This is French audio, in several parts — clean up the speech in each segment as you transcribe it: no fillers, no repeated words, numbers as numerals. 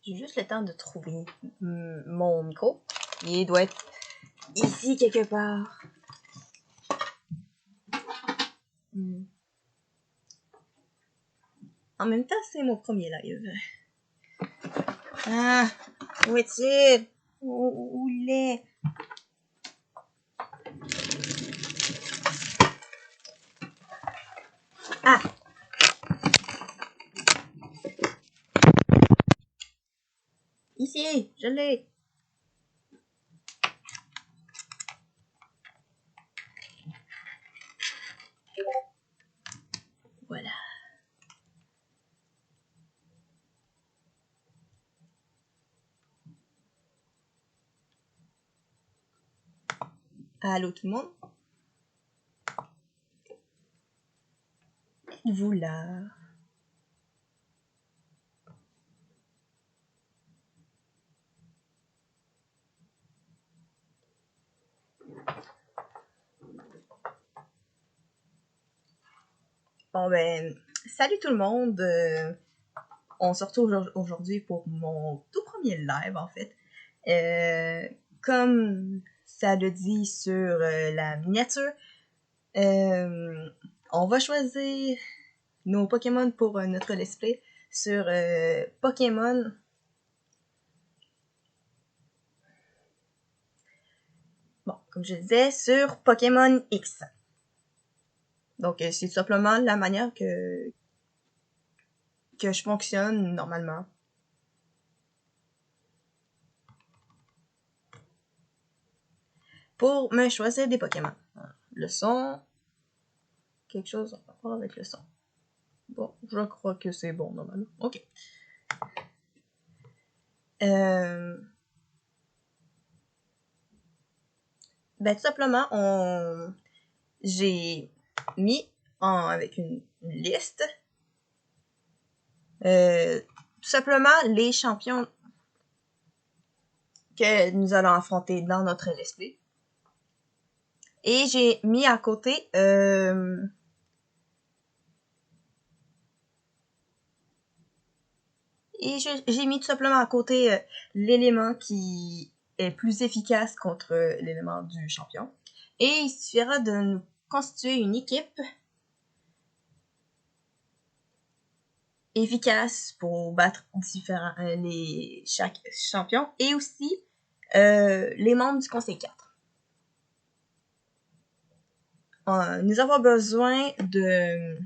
J'ai juste le temps de trouver mon micro. Il doit être ici quelque part. En même temps, c'est mon premier live. Ah, où est-il? Où il est? Ah! Ici, je l'ai. Voilà. Allô tout le monde? Êtes-vous là? Bon ben, salut tout le monde. On se retrouve aujourd'hui pour mon tout premier live en fait. Comme ça le dit sur la miniature, on va choisir nos Pokémon pour notre let's play sur Pokémon. Bon, comme je disais, sur Pokémon X. Donc, c'est tout simplement la manière que je fonctionne normalement. Pour me choisir des Pokémon. Le son. Quelque chose à voir avec le son. Bon, je crois que c'est bon normalement. Ok. Ben, tout simplement, j'ai mis avec une liste tout simplement les champions que nous allons affronter dans notre let's play. Et j'ai mis à côté j'ai mis tout simplement à côté l'élément qui est plus efficace contre l'élément du champion. Et il suffira de nous constituer une équipe efficace pour battre chaque champion et aussi les membres du Conseil 4. Nous avons besoin de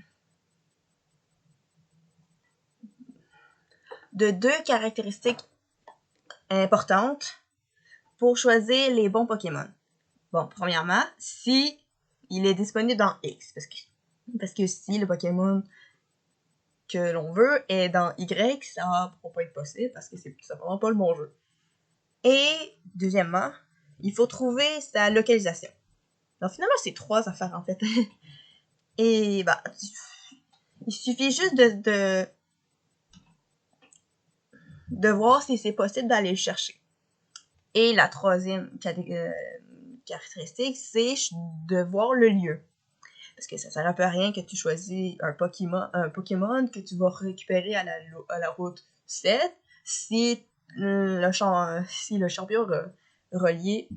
deux caractéristiques importantes pour choisir les bons Pokémon. Bon, premièrement, si il est disponible dans X, parce que si le Pokémon que l'on veut est dans Y, ça va pas être possible parce que c'est tout simplement pas le bon jeu. Et deuxièmement, il faut trouver sa localisation. Donc finalement, c'est 3 affaires en fait. Et bah, il suffit juste de voir si c'est possible d'aller le chercher. Et la troisième caractéristique, c'est de voir le lieu. Parce que ça sert un peu à rien que tu choisis un Pokémon que tu vas récupérer à la route 7 si le champion relié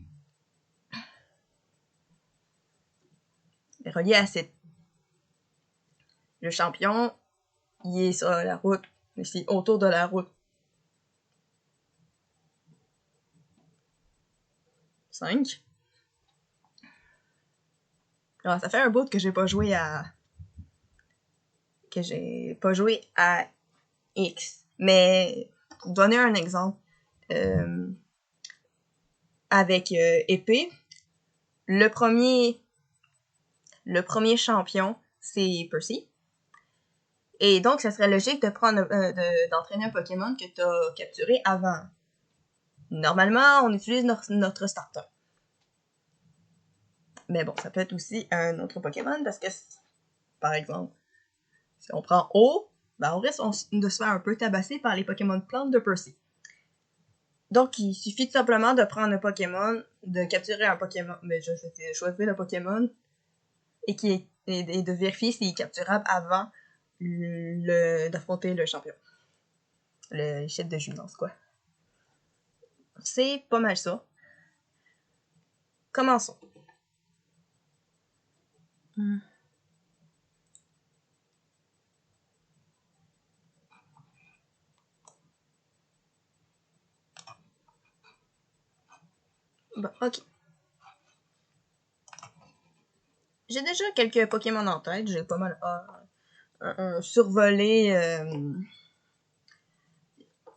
à cette... Le champion, il est sur la route, ici, autour de la route 5. Alors, ça fait un bout que j'ai pas joué à X. Mais pour donner un exemple, avec épée, le premier champion, c'est Percy. Et donc, ça serait logique d'entraîner un Pokémon que tu as capturé avant. Normalement, on utilise notre starter. Mais bon, ça peut être aussi un autre Pokémon parce que, par exemple, si on prend O, ben on risque de se faire un peu tabasser par les Pokémon plantes de Percy. Donc, il suffit tout simplement de prendre un Pokémon, de capturer un Pokémon, mais je vais choisir le Pokémon et de vérifier s'il est capturable avant d'affronter le champion. l'échelle de jumelance, quoi. C'est pas mal ça. Commençons. Bon, ok. J'ai déjà quelques Pokémon en tête. J'ai pas mal survolé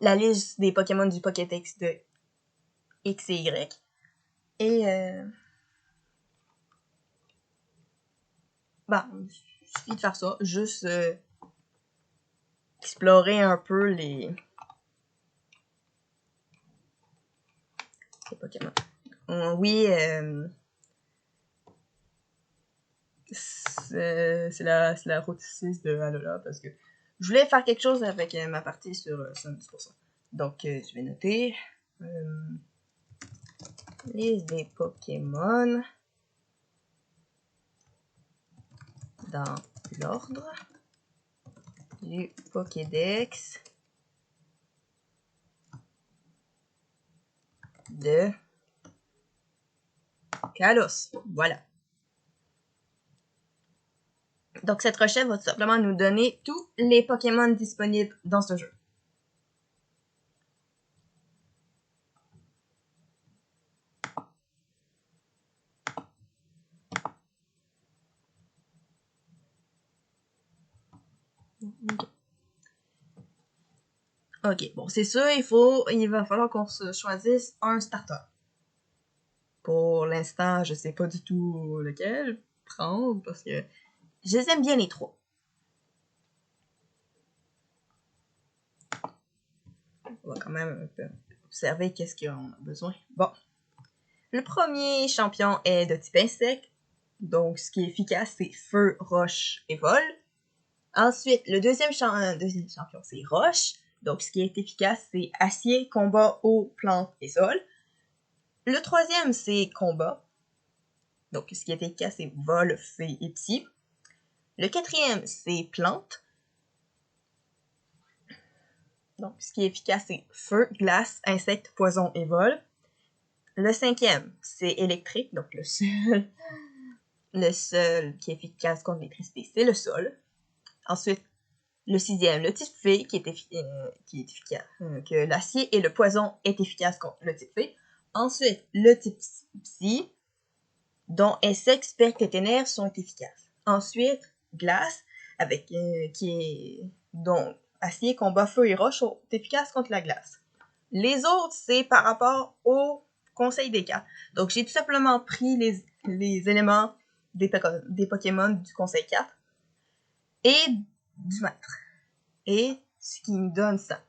la liste des Pokémon du Pokédex de X et Y. Et il suffit de faire ça. Juste explorer un peu les Pokémon. Oui, c'est la route 6 de Alola parce que je voulais faire quelque chose avec ma partie sur 110%. Donc, je vais noter liste des Pokémon dans l'ordre du Pokédex de Kalos. Voilà. Donc, cette recherche va tout simplement nous donner tous les Pokémon disponibles dans ce jeu. Ok, bon, c'est sûr, il va falloir qu'on se choisisse un starter. Pour l'instant, je sais pas du tout lequel prendre parce que je les aime bien les trois. On va quand même un peu observer qu'est-ce qu'on a besoin. Bon. Le premier champion est de type insecte. Donc, ce qui est efficace, c'est feu, roche et vol. Ensuite, le deuxième champion, c'est roche. Donc, ce qui est efficace, c'est acier, combat, eau, plante et sol. Le troisième, c'est combat. Donc, ce qui est efficace, c'est vol, feu et psy. Le quatrième, c'est plante. Donc, ce qui est efficace, c'est feu, glace, insecte, poison et vol. Le cinquième, c'est électrique. Donc, le seul qui est efficace contre l'électricité, c'est le sol. Ensuite, le sixième, le type fée, qui est efficace. Que l'acier et le poison est efficace contre le type fée. Ensuite, le type psy, dont insectes, spectres et ténèbres sont efficaces. Ensuite, glace, dont acier, combat, feu et roche sont efficaces contre la glace. Les autres, c'est par rapport au conseil des cartes. Donc, j'ai tout simplement pris les éléments des Pokémon du conseil 4 et du maître. Et ce qui me donne ça.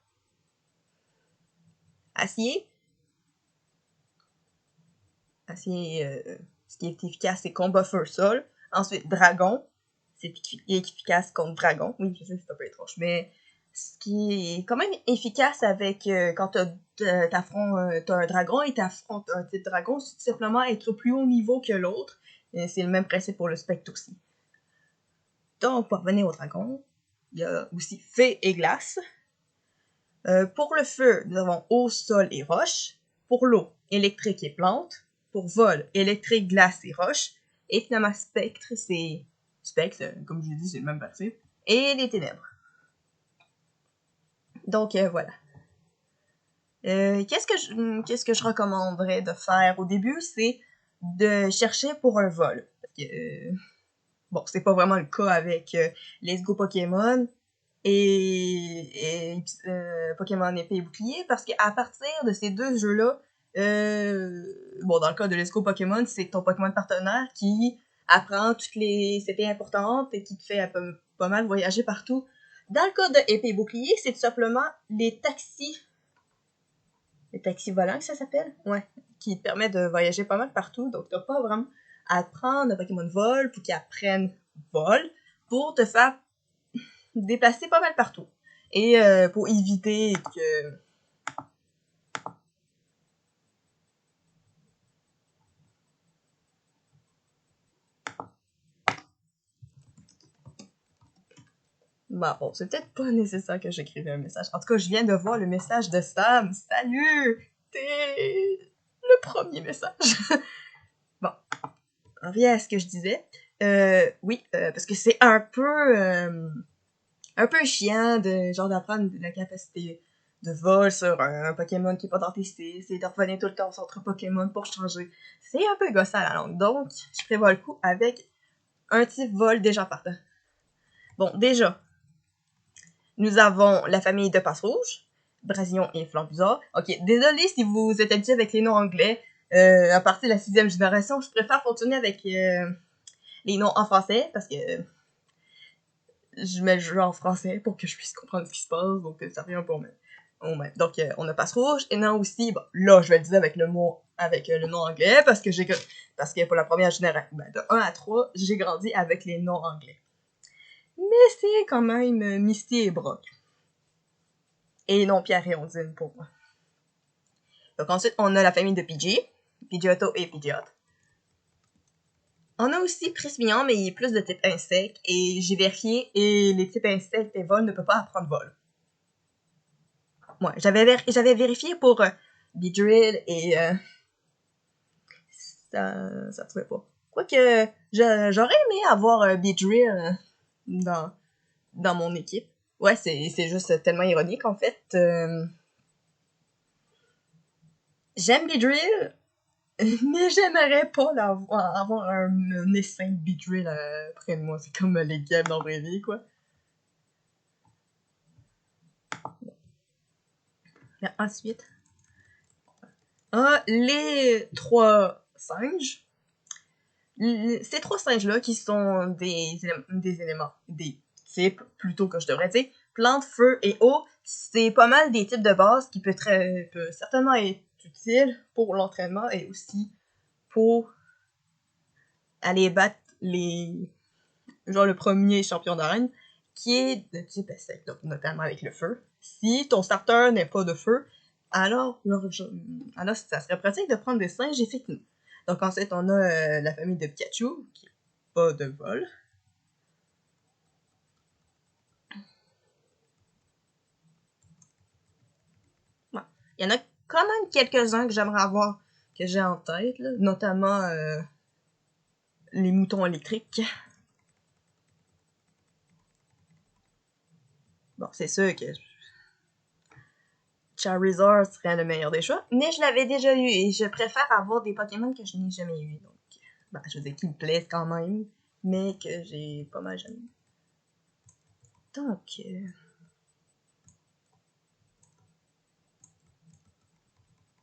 Acier, ce qui est efficace, c'est combat feu sol. Ensuite, dragon, c'est efficace contre dragon. Oui, je sais, c'est un peu étrange, mais ce qui est quand même efficace avec quand t'as un dragon et t'affrontes un type dragon, c'est tout simplement être plus haut niveau que l'autre. C'est le même principe pour le spectre aussi. Donc, pour revenir au dragon, il y a aussi fée et glace. Pour le feu, nous avons eau, sol et roche. Pour l'eau, électrique et plante. Pour vol, électrique, glace et roche. Et finalement, spectre, comme je l'ai dit, c'est le même principe. Et les ténèbres. Donc, voilà. Qu'est-ce que je recommanderais de faire au début, c'est de chercher pour un vol. Parce que, bon, c'est pas vraiment le cas avec Let's Go Pokémon et Pokémon Épée et Bouclier, parce qu'à partir de ces deux jeux-là, dans le cas de Let's Go Pokémon, c'est ton Pokémon partenaire qui apprend toutes les cités importantes et qui te fait pas mal voyager partout. Dans le cas de Épée et Bouclier, c'est tout simplement les taxis volants que ça s'appelle, ouais, qui te permettent de voyager pas mal partout, donc t'as pas vraiment à prendre un Pokémon vol pour qu'il apprenne vol, pour te faire déplacer pas mal partout. Et pour éviter que... Bah bon, c'est peut-être pas nécessaire que j'écrive un message. En tout cas, je viens de voir le message de Sam. Salut! T'es le premier message. Bon, on revient à ce que je disais. Oui, parce que c'est un peu chiant de genre d'apprendre la capacité de vol sur un Pokémon qui est pas dans tes styles, c'est de revenir tout le temps au centre Pokémon pour changer. C'est un peu gossant à la langue. Donc, je prévois le coup avec un type vol déjà partant. Bon, déjà, nous avons la famille de Passe-Rouge, Brasillon et Flambuzard. Ok, désolé si vous êtes habitué avec les noms anglais. À partir de la 6e génération, je préfère fonctionner avec les noms en français parce que je mets le jeu en français pour que je puisse comprendre ce qui se passe, donc ça revient un peu au même. Donc, on a Passe-Rouge, et non aussi, bon, là, je vais le dire avec le mot, avec le nom anglais, parce que pour la première génération, ben, de 1 à 3, j'ai grandi avec les noms anglais. Mais c'est quand même Misty et Brock. Et non Pierre et Ondine pour moi. Donc ensuite, on a la famille de Pidgey, Pidgeotto et Pidgeot. On a aussi Prismillon, mais il est plus de type insecte, et j'ai vérifié, et les types insectes et vol ne peuvent pas apprendre vol. Ouais, j'avais vérifié pour Beedrill et ça trouvait pas. Quoique, j'aurais aimé avoir Beedrill dans mon équipe. Ouais, c'est juste tellement ironique, en fait. J'aime Beedrill, mais j'aimerais pas avoir un essaim de Beedrill près de moi. C'est comme les games dans la vraie vie, quoi. Mais ensuite, les 3 singes. Ces 3 singes-là qui sont des éléments, des types plutôt que je devrais dire, plante, feu et eau, c'est pas mal des types de base qui peut certainement être utile pour l'entraînement et aussi pour aller battre le premier champion d'arène qui est de type insecte, donc notamment avec le feu. Si ton starter n'est pas de feu, alors ça serait pratique de prendre des singes effectivement. Donc ensuite, on a la famille de Pikachu, qui n'a pas de vol. Ouais. Il y en a quand même quelques-uns que j'aimerais avoir, que j'ai en tête, là, notamment les moutons électriques. Bon, c'est sûr que Charizard serait le meilleur des choix, mais je l'avais déjà eu et je préfère avoir des Pokémon que je n'ai jamais eu. Donc, je veux dire qu'ils me plaisent quand même, mais que j'ai pas mal jamais eu. Donc,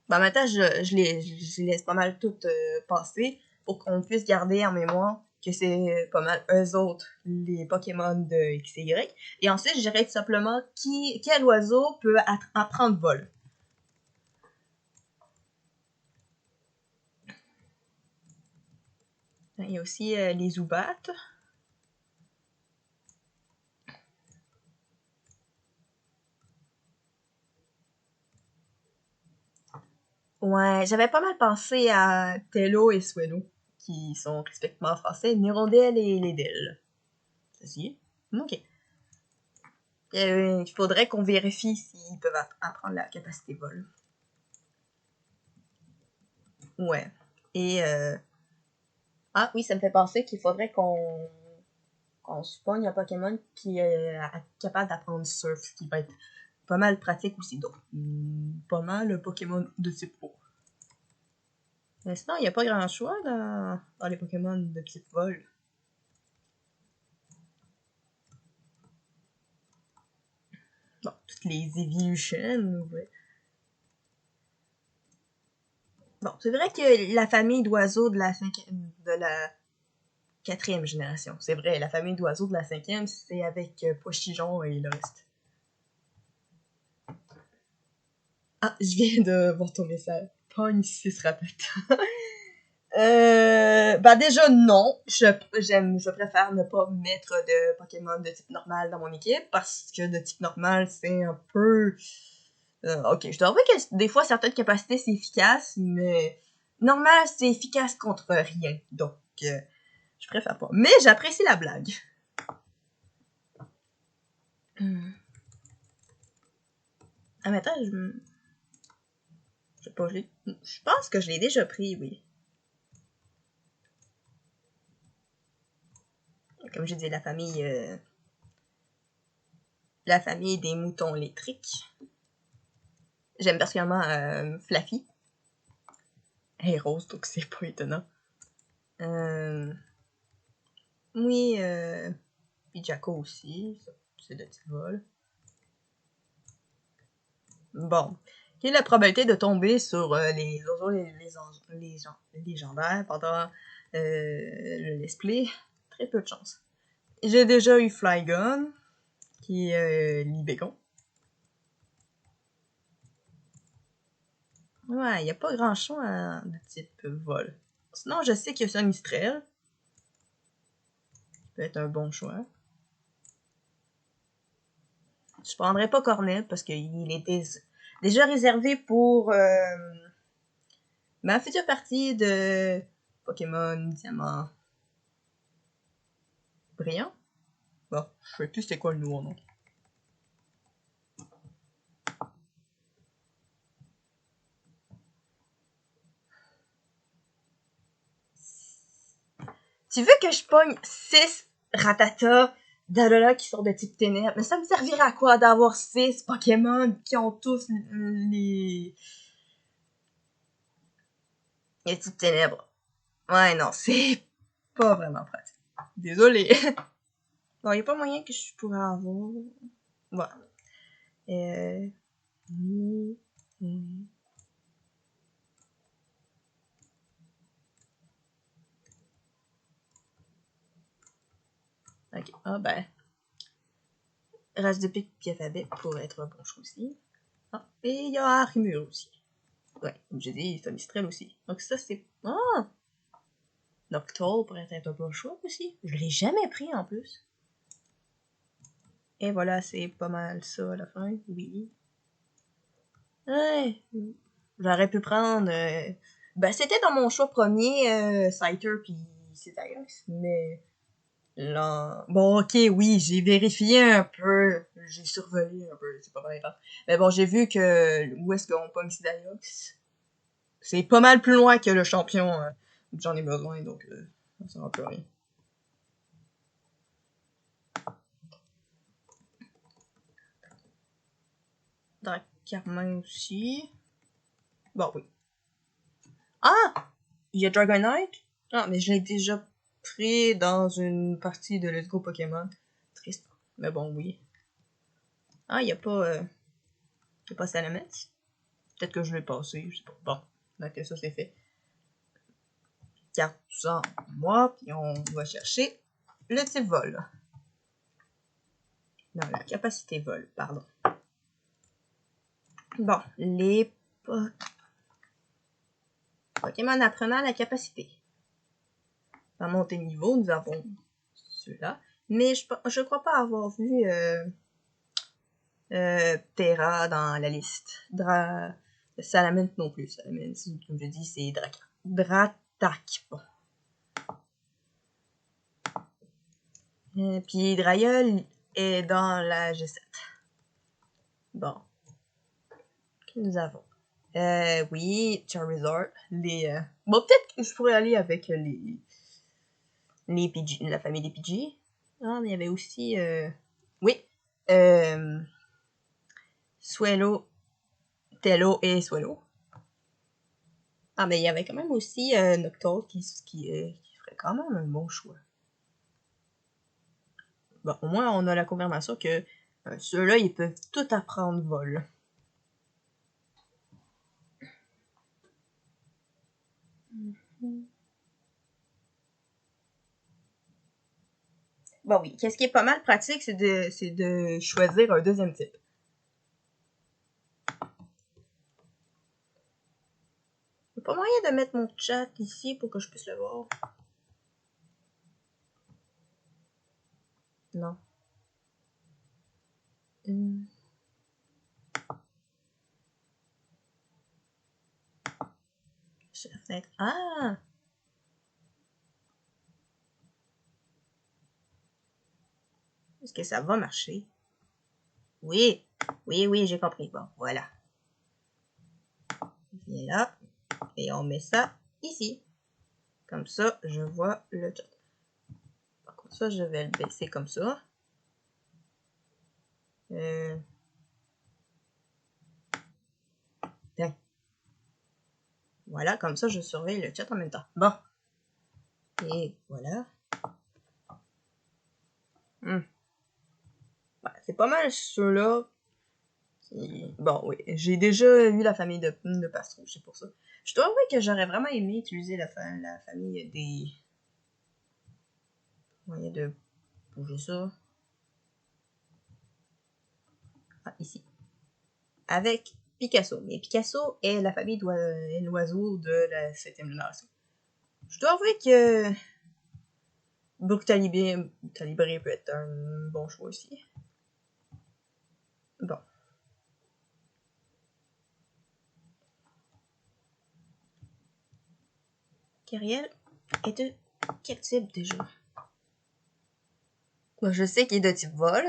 maintenant, je les laisse pas mal toutes passer pour qu'on puisse garder en mémoire que c'est pas mal eux autres, les Pokémon de X et Y. Et ensuite, je dirais tout simplement quel oiseau peut apprendre vol. Il y a aussi les Zubats. Ouais, j'avais pas mal pensé à Tello et Swello, qui sont respectivement français, Nirondelle et Lédel. Ceci. Ok. Il faudrait qu'on vérifie s'ils peuvent apprendre la capacité vol. Ouais. Et ah oui, ça me fait penser qu'il faudrait qu'on se pogne un Pokémon qui est capable d'apprendre Surf, ce qui va être pas mal pratique aussi. Donc, pas mal le Pokémon de type eau. Mais sinon, il n'y a pas grand choix dans les Pokémon de type vol. Bon, toutes les Evolutions, ouais. Bon, c'est vrai que la famille d'oiseaux de la 4e génération, c'est vrai, la famille d'oiseaux de la 5e, c'est avec Pochijon et le reste. Ah, je viens de voir ton message. Pogne 6 rapettes. Déjà non, je préfère ne pas mettre de Pokémon de type normal dans mon équipe parce que de type normal c'est un peu ok, je dois avouer que des fois certaines capacités c'est efficace, mais normal c'est efficace contre rien, donc je préfère pas. Mais j'apprécie la blague. Ah, mais attends, je sais pas, je pense que je l'ai déjà pris, oui. Comme j'ai dit, la famille des moutons électriques. J'aime particulièrement Fluffy. Elle est rose, donc c'est pas étonnant. Oui, puis Jacko aussi, c'est de petits vols. Bon. Quelle est la probabilité de tomber sur les oiseaux légendaires pendant le let's play? Très peu de chance. J'ai déjà eu Flygon, qui est Libégon. Ouais, il n'y a pas grand choix de type vol. Sinon, je sais qu'il y a un Mistral. Qui peut être un bon choix. Je prendrais pas Cornet parce qu'il était déjà réservé pour ma future partie de Pokémon Diamant Brillant. Bon, je sais plus c'est quoi le nouveau nom. Tu veux que je pogne 6 Rattata d'Alola qui sont de type ténèbres? Mais ça me servirait à quoi d'avoir 6 Pokémon qui ont tous les types ténèbres? Ouais, non, c'est pas vraiment pratique. Désolé. Bon, y a pas moyen que je pourrais avoir. Voilà. Ok. Ah ben. Race de pique puis alphabet pourrait être un bon choix aussi. Ah, et il y a Armure aussi. Ouais, comme j'ai dit, c'est Mistral aussi. Donc ça, c'est... Ah! Noctowl pourrait être un bon choix aussi. Je l'ai jamais pris en plus. Et voilà, c'est pas mal ça à la fin. Oui. Ouais. J'aurais pu prendre... Ben, c'était dans mon choix premier, Scyther puis Cetaiox, mais... Là... Bon, ok, oui, j'ai vérifié un peu. J'ai survolé un peu, c'est pas mal grave. Mais bon, j'ai vu que où est-ce qu'on pogne Cetaiox. C'est pas mal plus loin que le champion. J'en ai besoin, donc ça sert plus rien. Dracarmin aussi. Bon, oui. Ah! Il y a Dragonite? Ah, mais je l'ai déjà pris dans une partie de Let's Go Pokémon. Triste. Mais bon, oui. Ah, il y a pas Salamence? Peut-être que je l'ai passé, je sais pas. Bon, donc ça c'est fait. Garde tout ça en moi, puis on va chercher le type vol. Non, la capacité vol, pardon. Bon, les Pokémon apprenant la capacité. Dans monter niveau, nous avons ceux-là. Mais je crois pas avoir vu Terra dans la liste. Salamence non plus. Salamence, comme je dis, c'est Dratak. Bon. Puis Drayeul est dans la G7. Bon. Que nous avons? Oui, Charizard. Bon, peut-être que je pourrais aller avec les PG, la famille des PG. Ah, mais il y avait aussi... Oui. Swellow, Tello et Swellow. Ah, mais il y avait quand même aussi Noctowl qui ferait quand même un bon choix. Bon, au moins, on a la confirmation que ceux-là, ils peuvent tout apprendre vol. Bon, oui. Qu'est-ce qui est pas mal pratique, c'est de choisir un deuxième type. Il n'y a pas moyen de mettre mon chat ici pour que je puisse le voir. Non. Sur la fenêtre. Ah! Est-ce que ça va marcher? Oui! Oui, oui, j'ai compris. Bon, voilà. Viens là. Et on met ça ici. Comme ça, je vois le chat. Par contre, ça, je vais le baisser comme ça. Tiens. Voilà, comme ça, je surveille le chat en même temps. Bon. Et voilà. Ouais, c'est pas mal ceux-là. Bon, oui, j'ai déjà vu la famille de Pastro, c'est pour ça. Je dois avouer que j'aurais vraiment aimé utiliser la famille des... Moyen de bouger ça. Ah, ici. Avec Picasso. Mais Picasso est la famille est l'oiseau de la 7e génération. Je dois avouer que Brooke Talibré peut être un bon choix aussi. Bon. Kyriel est de quel type déjà? Bon, je sais qu'il est de type vol.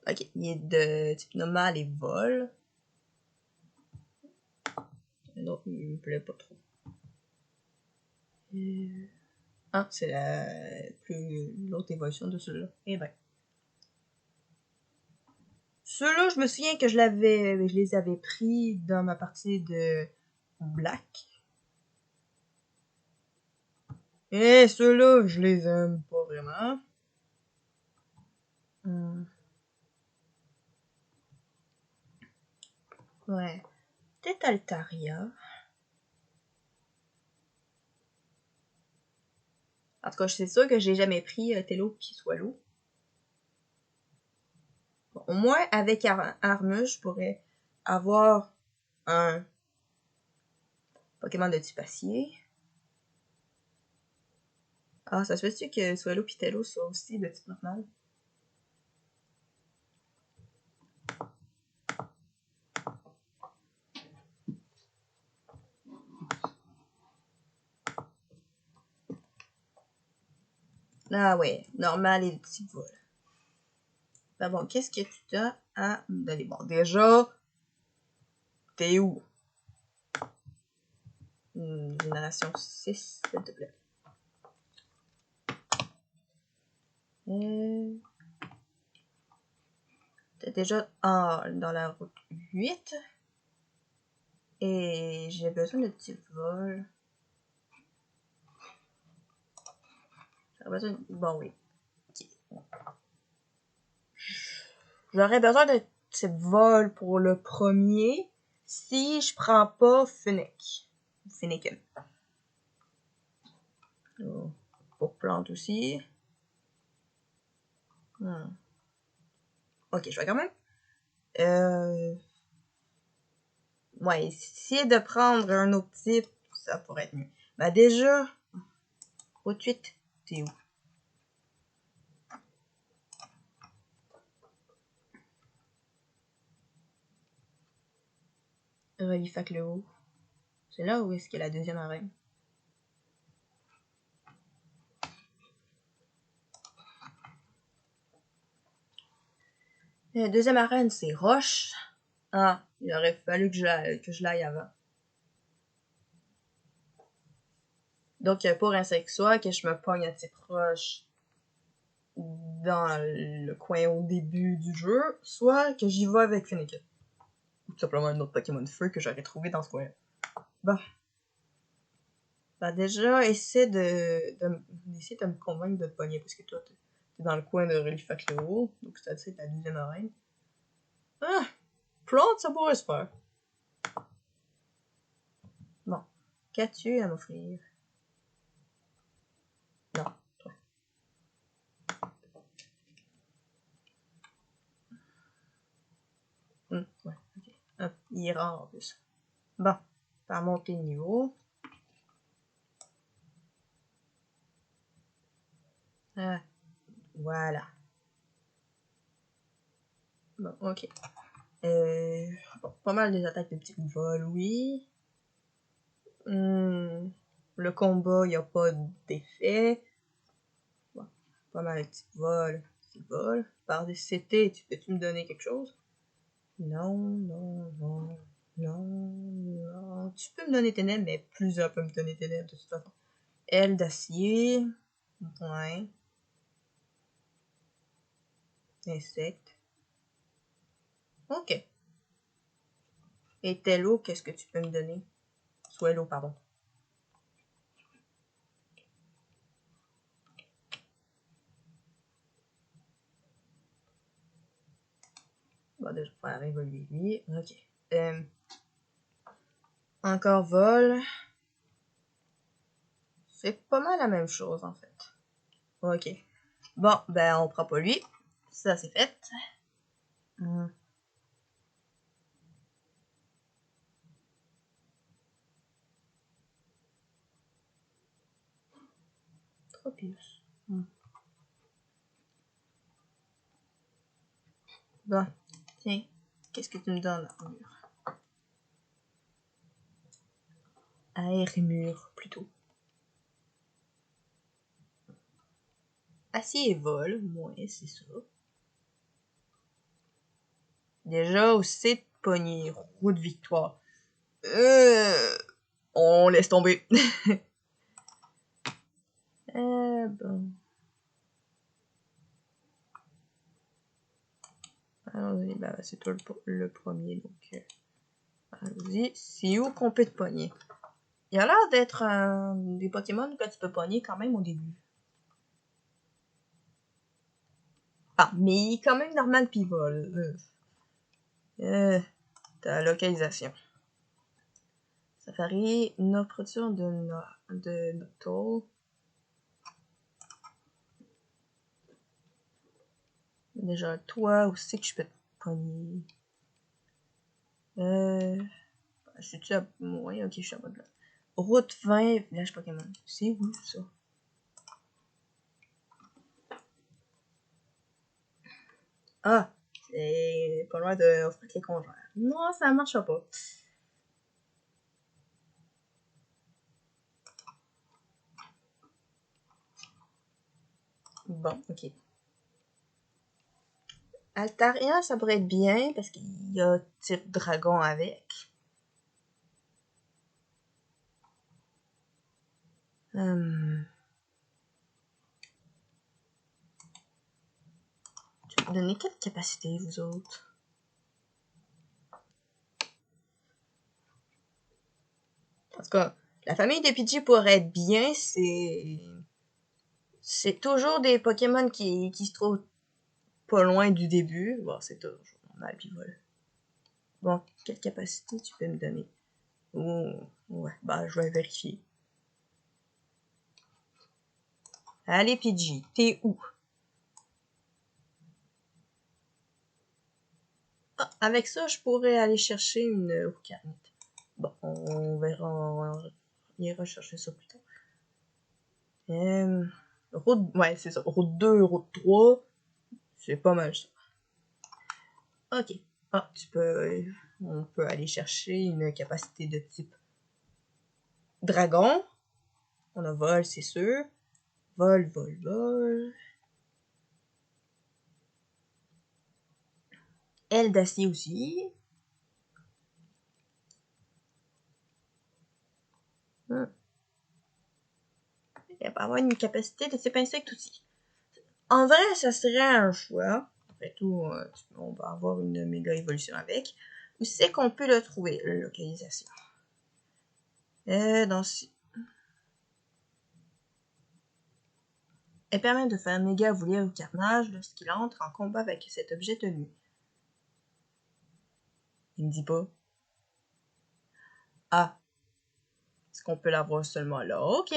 Ok, il est de type normal et vol. Non, il me plaît pas trop. Ah, c'est l'autre évolution de celui-là. Eh ben. Ceux-là, je me souviens que je les avais pris dans ma partie de Black. Et ceux-là, je les aime pas vraiment. Ouais. Peut-être Altaria. En tout cas, c'est sûr que j'ai jamais pris Tello puis Swallow. Bon, au moins, avec Armeux, je pourrais avoir un Pokémon de type acier. Ah, ça se fait-tu que Swallow puis Tello soient aussi de type normal? Ah ouais, normal et de type vol. Ben bon, qu'est-ce que tu as à me donner? Bon, déjà, t'es où? Génération 6, s'il te plaît. T'es déjà dans la route 8. Et j'ai besoin de petits vols. J'aurais besoin de... Bon, oui. Okay. J'aurais besoin de type vol pour le premier si je prends pas Fennec. Fennec. Pour plante aussi. Ok, je vais quand même. Ouais, essayer de prendre un autre type, ça pourrait être mieux. Bah déjà, route 8, t'es où? Relifac le haut. C'est là où est-ce qu'il y a la deuxième arène? La deuxième arène, c'est Roche. Ah, il aurait fallu que je l'aille avant. Donc, pour un soit que je me pogne à type Roche dans le coin au début du jeu, soit que j'y vais avec Fennec. Ou tout simplement un autre Pokémon de feu que j'aurais trouvé dans ce coin. Bon. Bah déjà, essaie de me convaincre de te pogner, parce que toi, t'es dans le coin de Relifac le haut, donc c'est ta deuxième arène. Ah! Plante, ça pourrait se faire. Bon. Qu'as-tu à m'offrir? Non, toi. Ouais, ok. Hop, il est rare en plus. Bon, par monter de niveau. Ah, voilà. Bon, ok. Bon, pas mal des attaques de petits vols, oui. Le combat, il n'y a pas d'effet. Bon, pas mal de petits vols. c'est vol. Par des CT, peux-tu me donner quelque chose? Non, non, non, non, non. Tu peux me donner ténèbres, mais plusieurs peuvent me donner ténèbres de toute façon. Aile d'acier. Ouais. Insecte. Ok. Et tel eau, qu'est-ce que tu peux me donner? Soit l'eau, pardon. On va déjà faire évoluer lui. Ok. Encore vol. C'est pas mal la même chose en fait. Ok. Bon, ben on prend pas lui. Ça c'est fait. Tropius. Bon, tiens. Qu'est-ce que tu me donnes? Air-mur, plutôt. Acier et vol, ouais, c'est ça. Déjà, aussi de pogner, roue de victoire. On laisse tomber. Bon. Allons-y, bah, c'est toi le premier, donc. Allons-y. C'est où qu'on peut te pogner? Il a l'air d'être des Pokémon que tu peux pogner quand même au début. Ah, mais il est quand même normal pis vol. Ta localisation. Safari, nos productions de Noctowl. Déjà, toi aussi que je peux te pogner. Je suis-tu à... Oui, ok, je suis à mode là. Route 20, village Pokémon. C'est où ça? Ah, c'est pas loin de les Congères. Non, ça marche pas. Bon, ok. Altaria, ça pourrait être bien parce qu'il y a type dragon avec. Tu peux donner quelle capacité, vous autres? En tout cas, la famille de Pidgey pourrait être bien, c'est toujours des Pokémon qui se trouvent pas loin du début. Bon, c'est toujours normal, puis voilà. Bon, quelle capacité tu peux me donner? Oh, ouais, bah je vais vérifier. Allez, Pidgey, t'es où? Ah, avec ça, je pourrais aller chercher une Roucarnite. Bon, on verra, on ira chercher ça plus tard. Ouais, c'est ça. Route 2, route 3, c'est pas mal ça. Ok. Ah, on peut aller chercher une capacité de type dragon. On a vol, c'est sûr. Vol, vol, vol. Aile d'acier aussi. Il va avoir une capacité de type insecte aussi. En vrai, ça serait un choix. Après tout, on va avoir une méga évolution avec. Où c'est qu'on peut le trouver, la localisation? Dans... Elle permet de faire méga voler au carnage lorsqu'il entre en combat avec cet objet tenu. Il me dit pas. Ah. Est-ce qu'on peut l'avoir seulement là? Ok.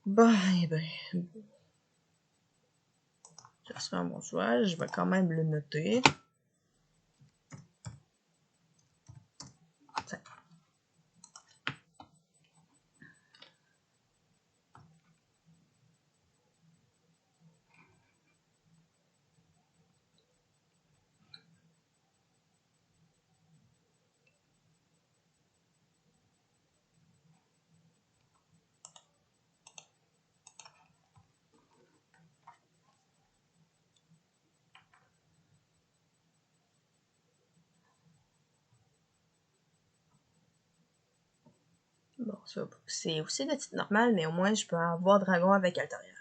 Bon, eh ben. Ça serait un bon choix. Je vais quand même le noter. Bon, c'est aussi de type normal, mais au moins je peux avoir dragon avec Altaria.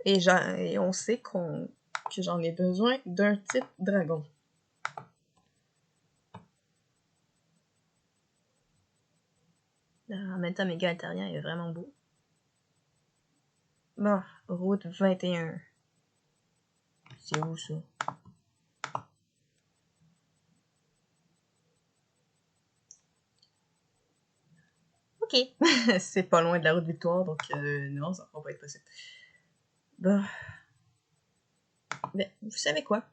Et on sait que j'en ai besoin d'un type dragon. En même temps, Méga Altaria est vraiment beau. Bon, route 21. C'est où ça? Ok. C'est pas loin de la route Victoire, donc non, ça va pas être possible. Bon. Ben, vous savez quoi?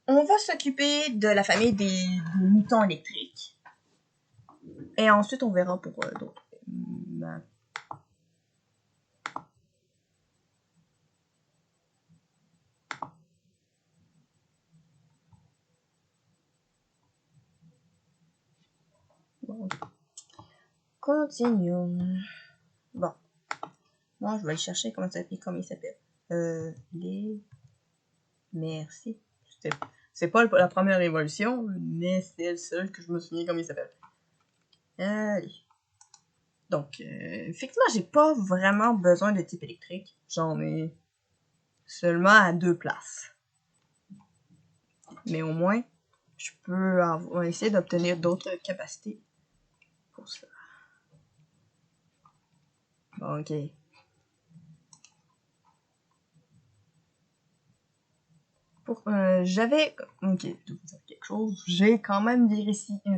On va s'occuper de la famille des moutons électriques. Et ensuite, on verra pour d'autres. Bon. Continuons. Bon. Moi, je vais le chercher. Comment il s'appelle? Les... Merci. C'est pas la première évolution, mais c'est le seul que je me souviens comment il s'appelle. Allez. Donc, effectivement, j'ai pas vraiment besoin de type électrique. J'en ai seulement à 2 places. Mais au moins, je peux essayer d'obtenir d'autres capacités pour ça. Bon, ok. J'avais... Ok, de vous dire quelque chose. J'ai quand même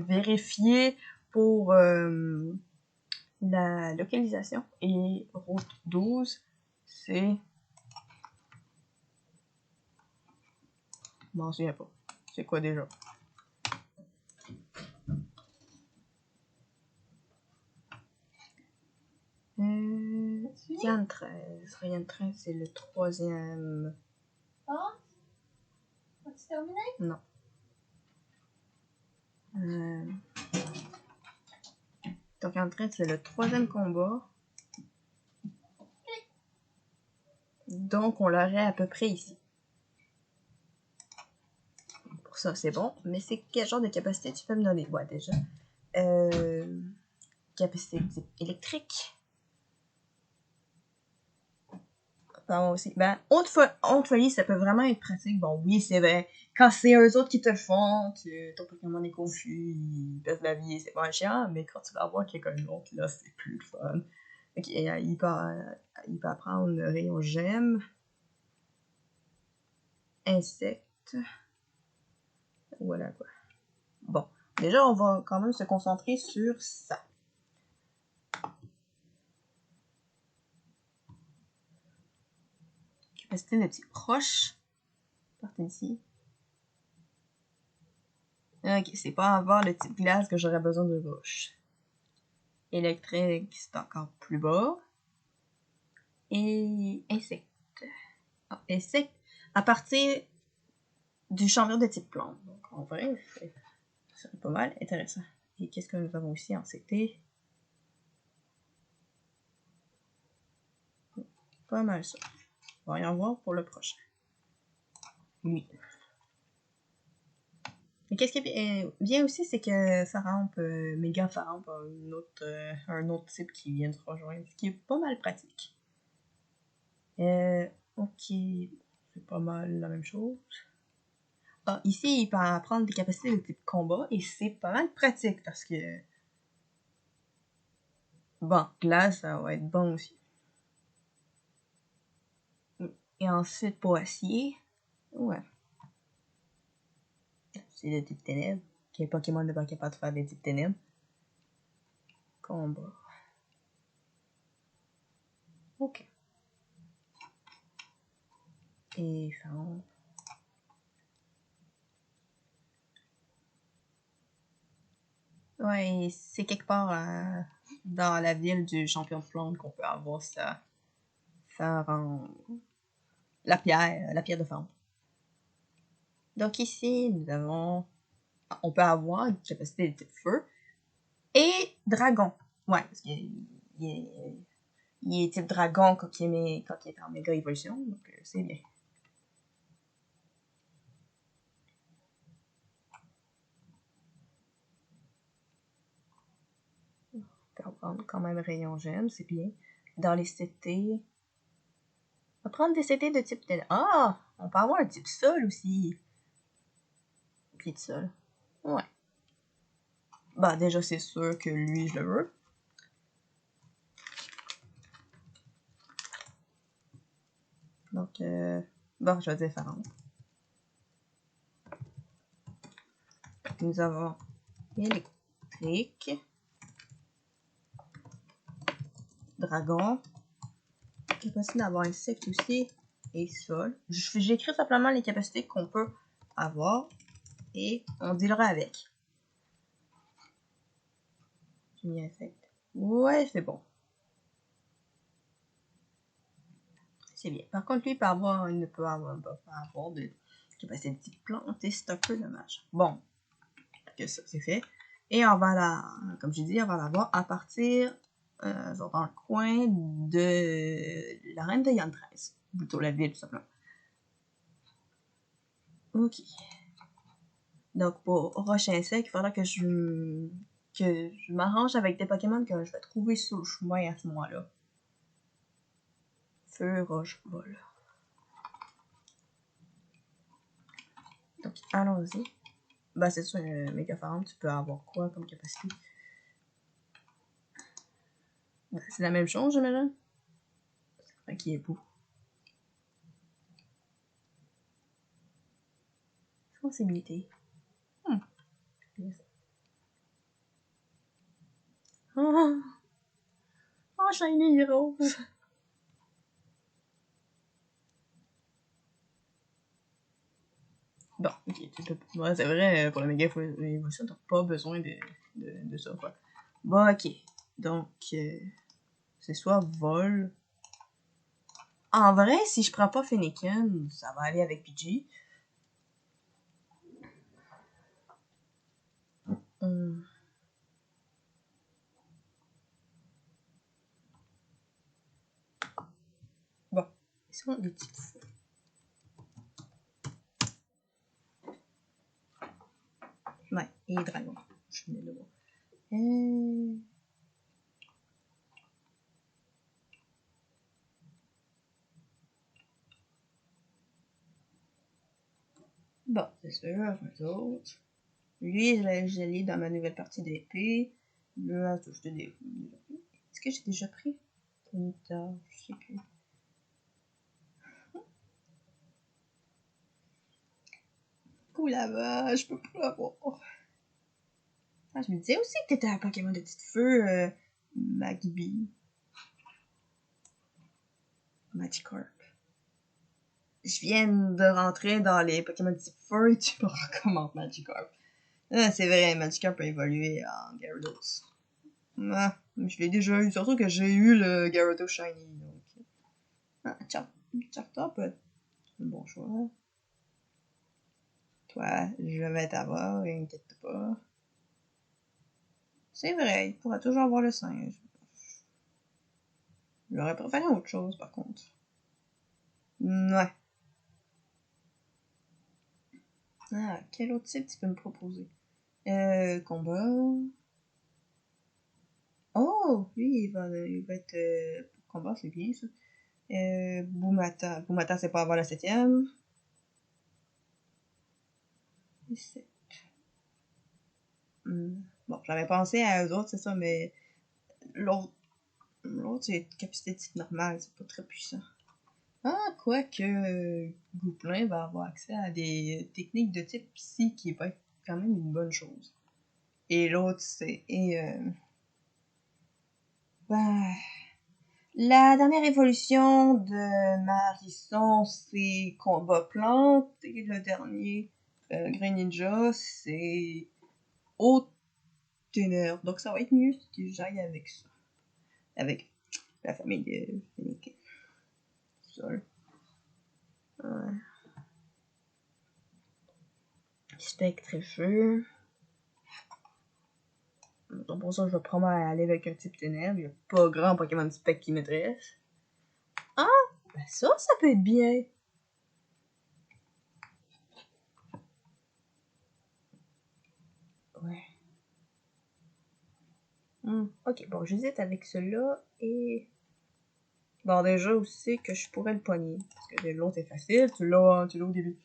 vérifié pour la localisation. Et route 12, c'est... Je m'en souviens pas. C'est quoi déjà? Ryan 13. Ryan 13, c'est le 3e. Ah? As-tu terminé? Non. Donc Ryan 13, c'est le 3e combat. Donc on l'aurait à peu près ici. Pour ça, c'est bon. Mais c'est quel genre de capacité tu peux me donner? Ouais, déjà. Capacité type électrique. Pardon aussi. Ben, haute folie, ça peut vraiment être pratique. Bon, oui, c'est vrai. Quand c'est eux autres qui te font, que ton Pokémon est confus, il pèse la vie, c'est pas chiant, mais quand tu vas avoir quelqu'un d'autre, là, c'est plus le fun. Ok, il peut apprendre le rayon gemme. Insecte. Voilà quoi. Bon, déjà, on va quand même se concentrer sur ça. Capacité de type roche. Partez d'ici. Ok, c'est pas avoir le type glace que j'aurais besoin de roche. Électrique, c'est encore plus bas. Et insecte. Ah, insecte à partir du champion de type plante. Donc en vrai, ça serait pas mal intéressant. Et qu'est-ce que nous avons ici en CT? Pas mal ça. On va y en voir pour le prochain. Oui. Mais qu'est-ce qui est bien aussi, c'est que Faramp, Méga Faramp a un autre type qui vient de se rejoindre, ce qui est pas mal pratique. Ok, c'est pas mal la même chose. Ah, ici, il peut apprendre des capacités de type combat et c'est pas mal pratique parce que... Bon, glace, ça va être bon aussi. Et ensuite, pour acier, ouais. C'est le type ténèbres. Quel Pokémon n'est pas capable de faire des types ténèbres? Combat. Ok. Et enfin... Ouais, c'est quelque part dans la ville du champion de plante qu'on peut avoir ça. Faire en... la pierre de forme. Donc ici, nous avons... On peut avoir une capacité de type feu. Et dragon. Ouais, parce qu'il est type dragon quand il est en méga évolution. Donc c'est bien. On va prendre quand même rayon gemme, c'est bien. Dans les CT. On va prendre des CT de type ténèbres. Ah! On peut avoir un type sol aussi. Puis de sol. Ouais. Bah, déjà, c'est sûr que lui, je le veux. Donc, bon, je vais dire pharaon. Nous avons électrique. Dragon. Capacité d'avoir insecte aussi. Et sol. J'écris simplement les capacités qu'on peut avoir. Et on dealera avec. J'ai mis insecte. Ouais, c'est bon. C'est bien. Par contre, lui, il ne peut avoir de capacité de type plante et c'est un peu dommage. Bon. Que ça, c'est fait. Et on va comme j'ai dit, on va l'avoir à partir genre dans le coin de la reine de Yann 13. Plutôt la ville, tout simplement. Ok. Donc, pour Roche Insecte, il faudra que je m'arrange avec des Pokémon que je vais trouver sur le chemin à ce moment-là. Feu, roche, vol. Donc, allons-y. Bah, c'est sûr, méga farm, tu peux avoir quoi comme capacité? Bah, c'est la même chose, j'imagine. C'est vrai qu'il est beau. Sensibilité. Oh, oh shiny rose. Bon, ok, ouais, c'est vrai, pour la méga évolution, t'as pas besoin de ça, quoi. Bon, ok. Donc, c'est soit vol. En vrai, si je prends pas Fennekin, ça va aller avec Pidgey. Bon, ils sont des petits fous. Ouais, et dragon. Je mets le bon. Bon, c'est sûr, les autres. Lui, je l'ai dans ma nouvelle partie d'épée. Là, je des. Est-ce que j'ai déjà pris? Je sais plus. Cool là-bas, je peux plus l'avoir. Ah, je me disais aussi que t'étais un Pokémon de petit feu, Magby. Magikarp. Je viens de rentrer dans les Pokémon de type feu et tu me recommandes Magikarp. Ah, c'est vrai, Magikarp a évolué en Gyarados. Ah, je l'ai déjà eu, surtout que j'ai eu le Gyarados Shiny. Donc. Ah, Charter peut être un bon choix. Toi, je vais t'avoir, inquiète pas. C'est vrai, il pourra toujours avoir le singe. J'aurais préféré autre chose, par contre. Ouais. Ah, quel autre type tu peux me proposer? Combat. Oh, lui, il va être combat, c'est bien ça. Boumata. Boumata, c'est pas avant la 7ème. 17. Bon, j'avais pensé à eux autres, c'est ça, mais l'autre, c'est capacité de type normal, c'est pas très puissant. Ah, quoique Gouplin va avoir accès à des techniques de type psy qui va être quand même une bonne chose. Et l'autre, c'est. Ben, la dernière évolution de Marisson, c'est combat plante. Et le dernier, Greninja, c'est haute ténèbres. Donc ça va être mieux que j'aille avec ça. Avec la famille de Fennekin. Sol. Ouais. Spectre et feu. Donc pour ça, je vais probablement aller avec un type ténèbres. Il n'y a pas grand Pokémon spectre qui m'intéresse. Ah! Ben ça peut être bien. Ouais. Ok, bon, j'hésite avec celui-là et... Bon, déjà aussi que je pourrais le pogner. Parce que l'autre est facile, tu l'as au début.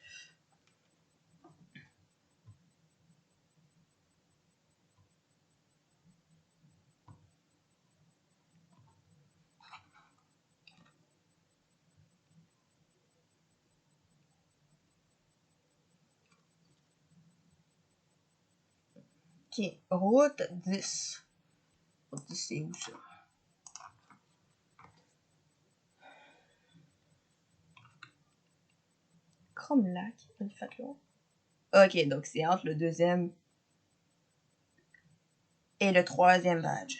Ok, route 10. Route 10, c'est où ça? Cromlac, Olfaclo. Ok, donc c'est entre le deuxième et le troisième badge.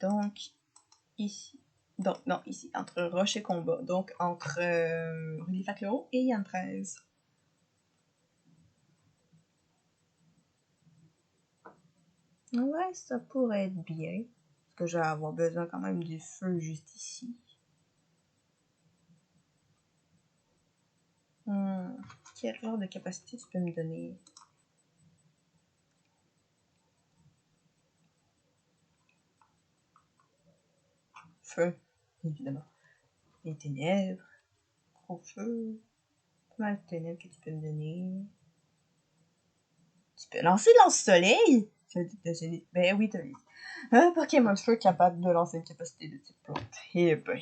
Donc, ici. Donc, non, ici, entre Roche et Combat. Donc, entre Rudy Faclo et Yann 13. Ouais, ça pourrait être bien. Parce que je vais avoir besoin quand même du feu juste ici. Quel genre de capacité tu peux me donner? Feu, évidemment. Les ténèbres. Gros feu. Mal de ténèbres que tu peux me donner. Tu peux lancer lance-soleil? Ben oui, t'as dit. Un Pokémon de feu capable de lancer une capacité de type plante. Eh ben.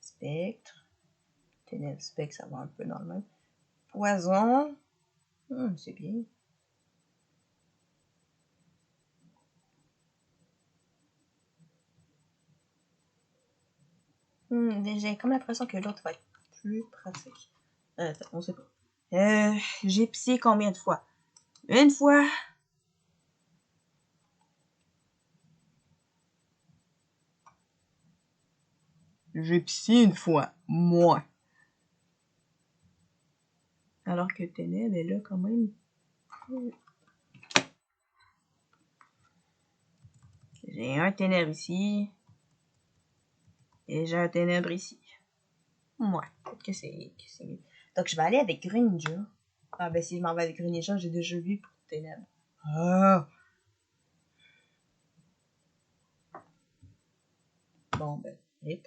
Spectre. Ténèbres, spectre, ça va un peu dans le même. Poison. C'est bien. J'ai comme l'impression que l'autre va être plus pratique. On sait pas. J'ai psy combien de fois? Une fois. J'ai psy une fois. Moi. Alors que Ténèbres est là quand même. J'ai un Ténèbre ici. Et j'ai un Ténèbre ici. Ouais, peut-être que c'est mieux. Donc je vais aller avec Greninja. Ah ben si je m'en vais avec Greninja, j'ai déjà vu pour Ténèbres. Ah! Bon ben, rip.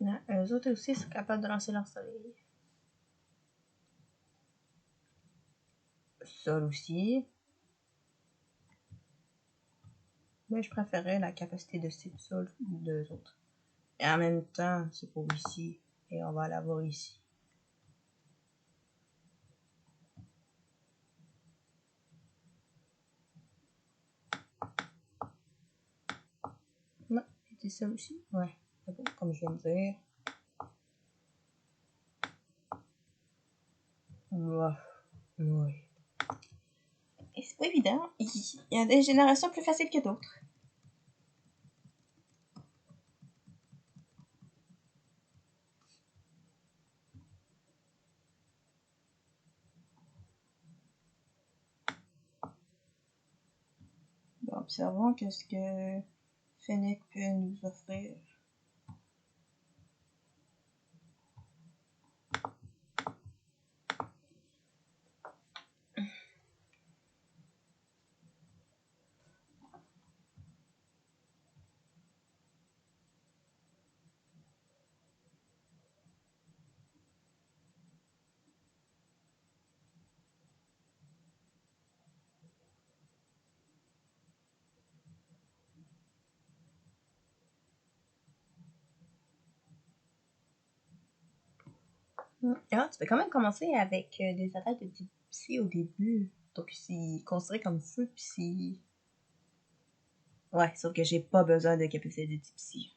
Non, eux autres aussi sont capables de lancer leur soleil. Sol aussi. Mais je préférais la capacité de style sol deux autres. Et en même temps, c'est pour ici. Et on va l'avoir ici. Non, c'était ça aussi. Ouais, c'est bon, comme je viens de dire. Ouais. Oui. Et c'est pas évident. Il y a des générations plus faciles que d'autres. Bon, observons qu'est-ce que Fennec peut nous offrir. Ah, tu peux quand même commencer avec des attaques de type psy au début. Donc, c'est considéré comme feu, pis c'est... Ouais, sauf que j'ai pas besoin de capacité de type psy.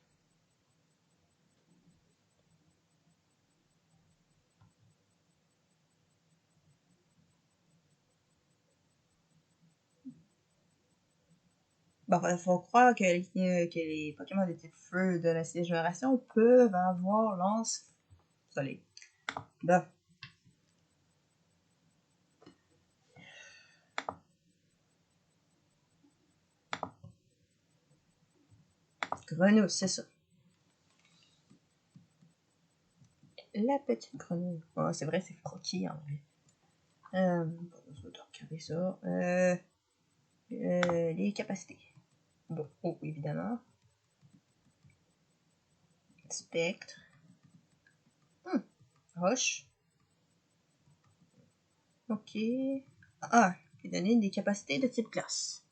Bon, il faut croire que les Pokémon de type feu de la 6 génération peuvent avoir lance-soleil. Bon. Grenouille, c'est ça. La petite grenouille. Oh, c'est vrai, c'est croquis en vrai. Bon, je vais regarder ça. Les capacités. Bon, oh, évidemment. Spectre. Roche. Ok. Ah, il donné des capacités de type glace.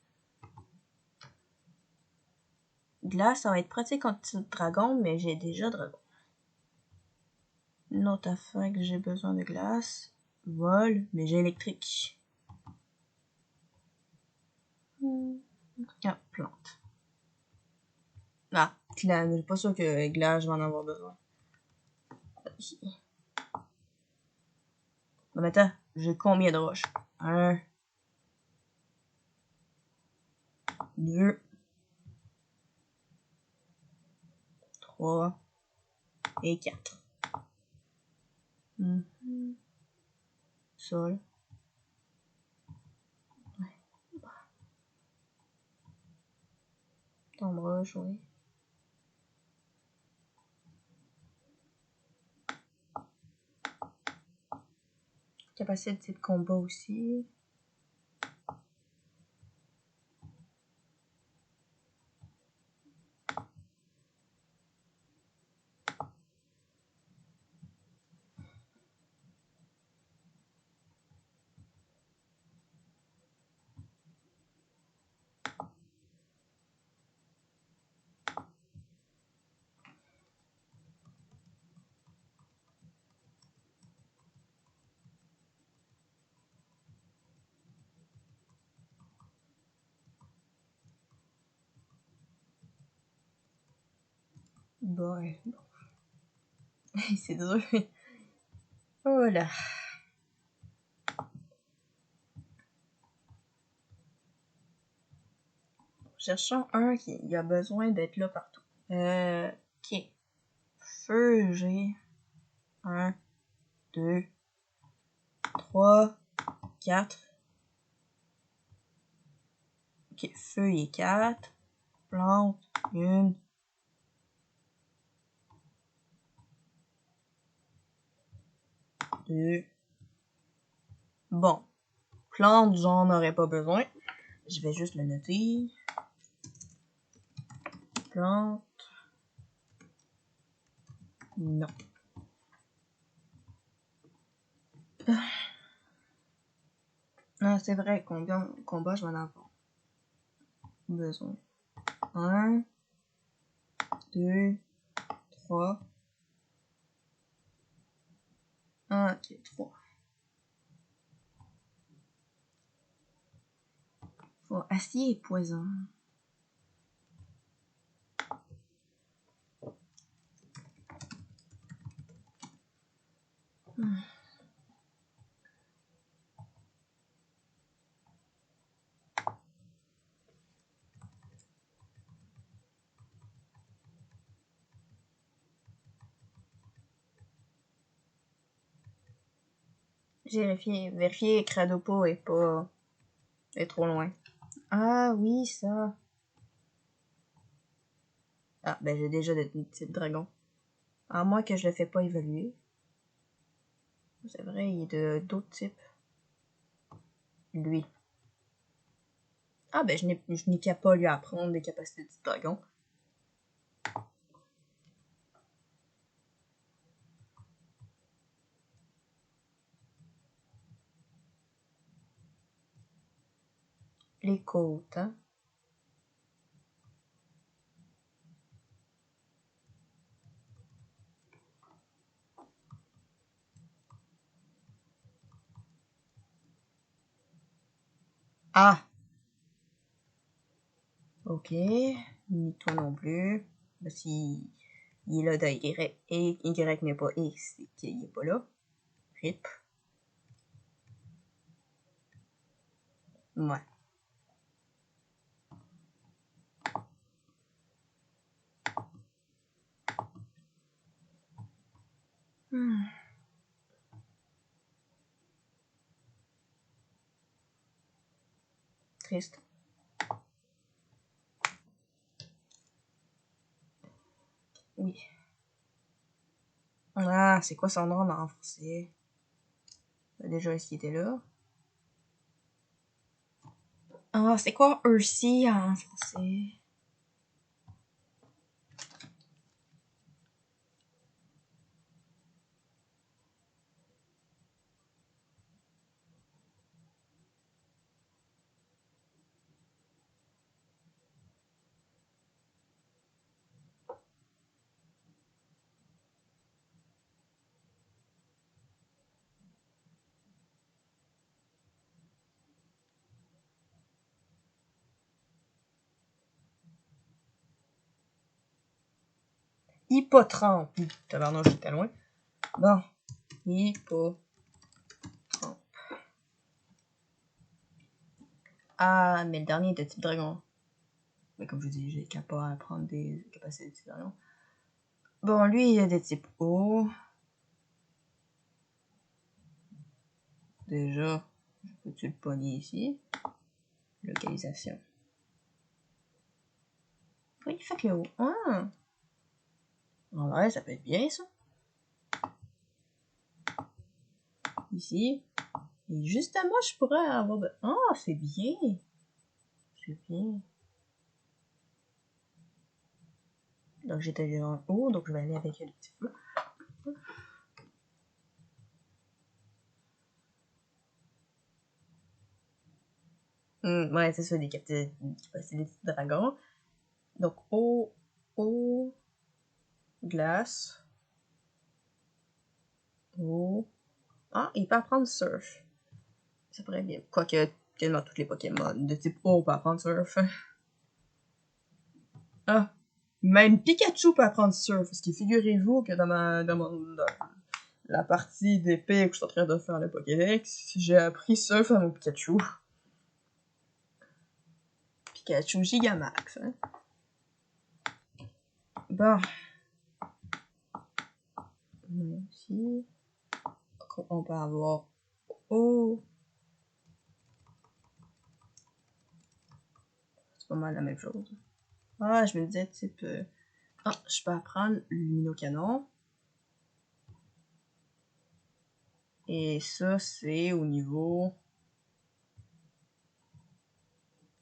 Glace, ça va être pratique contre type dragon, mais j'ai déjà dragon. Une autre affaire que j'ai besoin de glace. Vol, mais j'ai électrique. Ah, plante. Ah, clan, je suis pas sûr que glace, je vais en avoir besoin. Bon, attends, j'ai combien de roches? 1, 2, 3 et 4. Sol. Ouais. Tombe roche, oui. Capacité de type combat aussi. Bon, c'est dur. Voilà. Cherchons un qui a besoin d'être là partout. Ok. Feu, j'ai 1, 2, 3, 4. Ok, feu, il est 4. Plante, 1. 2. Bon. Plante, j'en aurais pas besoin. Je vais juste le noter. Plante. Non. Ah, c'est vrai, combat, je vais en avoir besoin. 1, 2, 3. Ah, ok, 3. Faut acier et poison. J'ai vérifié Cradopo est trop loin. Ah oui, ça. Ah, ben j'ai déjà des types dragon. À moins que je le fais pas évoluer. C'est vrai, il est de d'autres types. Lui. Ah ben je n'ai qu'à pas lui apprendre des capacités de dragon. Les côtes, hein. Ah! Ok. Ni toi non plus. Parce qu'il est là de Y. Et Y n'est pas X. C'est qu'il est pas là. RIP. Ouais. Triste. Oui. Ah, c'est quoi son nom en français? Déjà, est-ce qu'il était là? Ah, c'est quoi Ursi en français? Hippotrampe. Tabarnouche, j'étais loin. Bon. Hippotrampe. Ah, mais le dernier est de type dragon. Mais comme je vous dis, j'ai capable à prendre des capacités de type dragon. Bon, lui, il est de type eau. Déjà, je peux-tu le pogner ici? Localisation. Oui, fait que le haut. Ah! En vrai, ça peut être bien, ça. Ici. Et justement, je pourrais avoir de... Ah, c'est bien. C'est bien. Donc, j'étais en haut, donc je vais aller avec le petit feu. Ouais, c'est ça, des capacités de dragon. Donc, eau, glace, eau. Ah, il peut apprendre surf. Ça pourrait bien. Quoique, quasiment tous les Pokémon de type eau peuvent apprendre surf. Ah, même Pikachu peut apprendre surf. Parce que figurez-vous que dans la partie d'épée que je suis en train de faire le Pokédex, j'ai appris surf à mon Pikachu. Pikachu Gigamax, hein. Bon. Ici. On peut avoir eau. C'est pas mal la même chose. Ah, je me disais type... Ah, je peux apprendre Luminocanon. Et ça, c'est au niveau...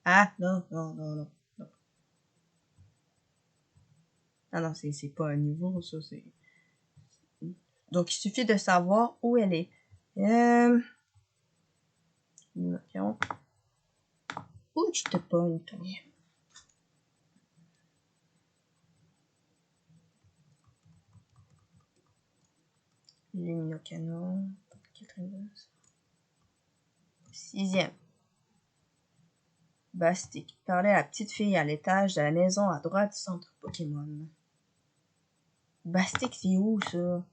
Ah, non. Ah non, c'est pas un niveau, ça, c'est... Donc, il suffit de savoir où elle est. Luminocanon. Où tu te pognes, toi? Luminocanon. 6e. Bastique. Parler à la petite fille à l'étage de la maison à droite du centre Pokémon. Bastique, c'est où, ça?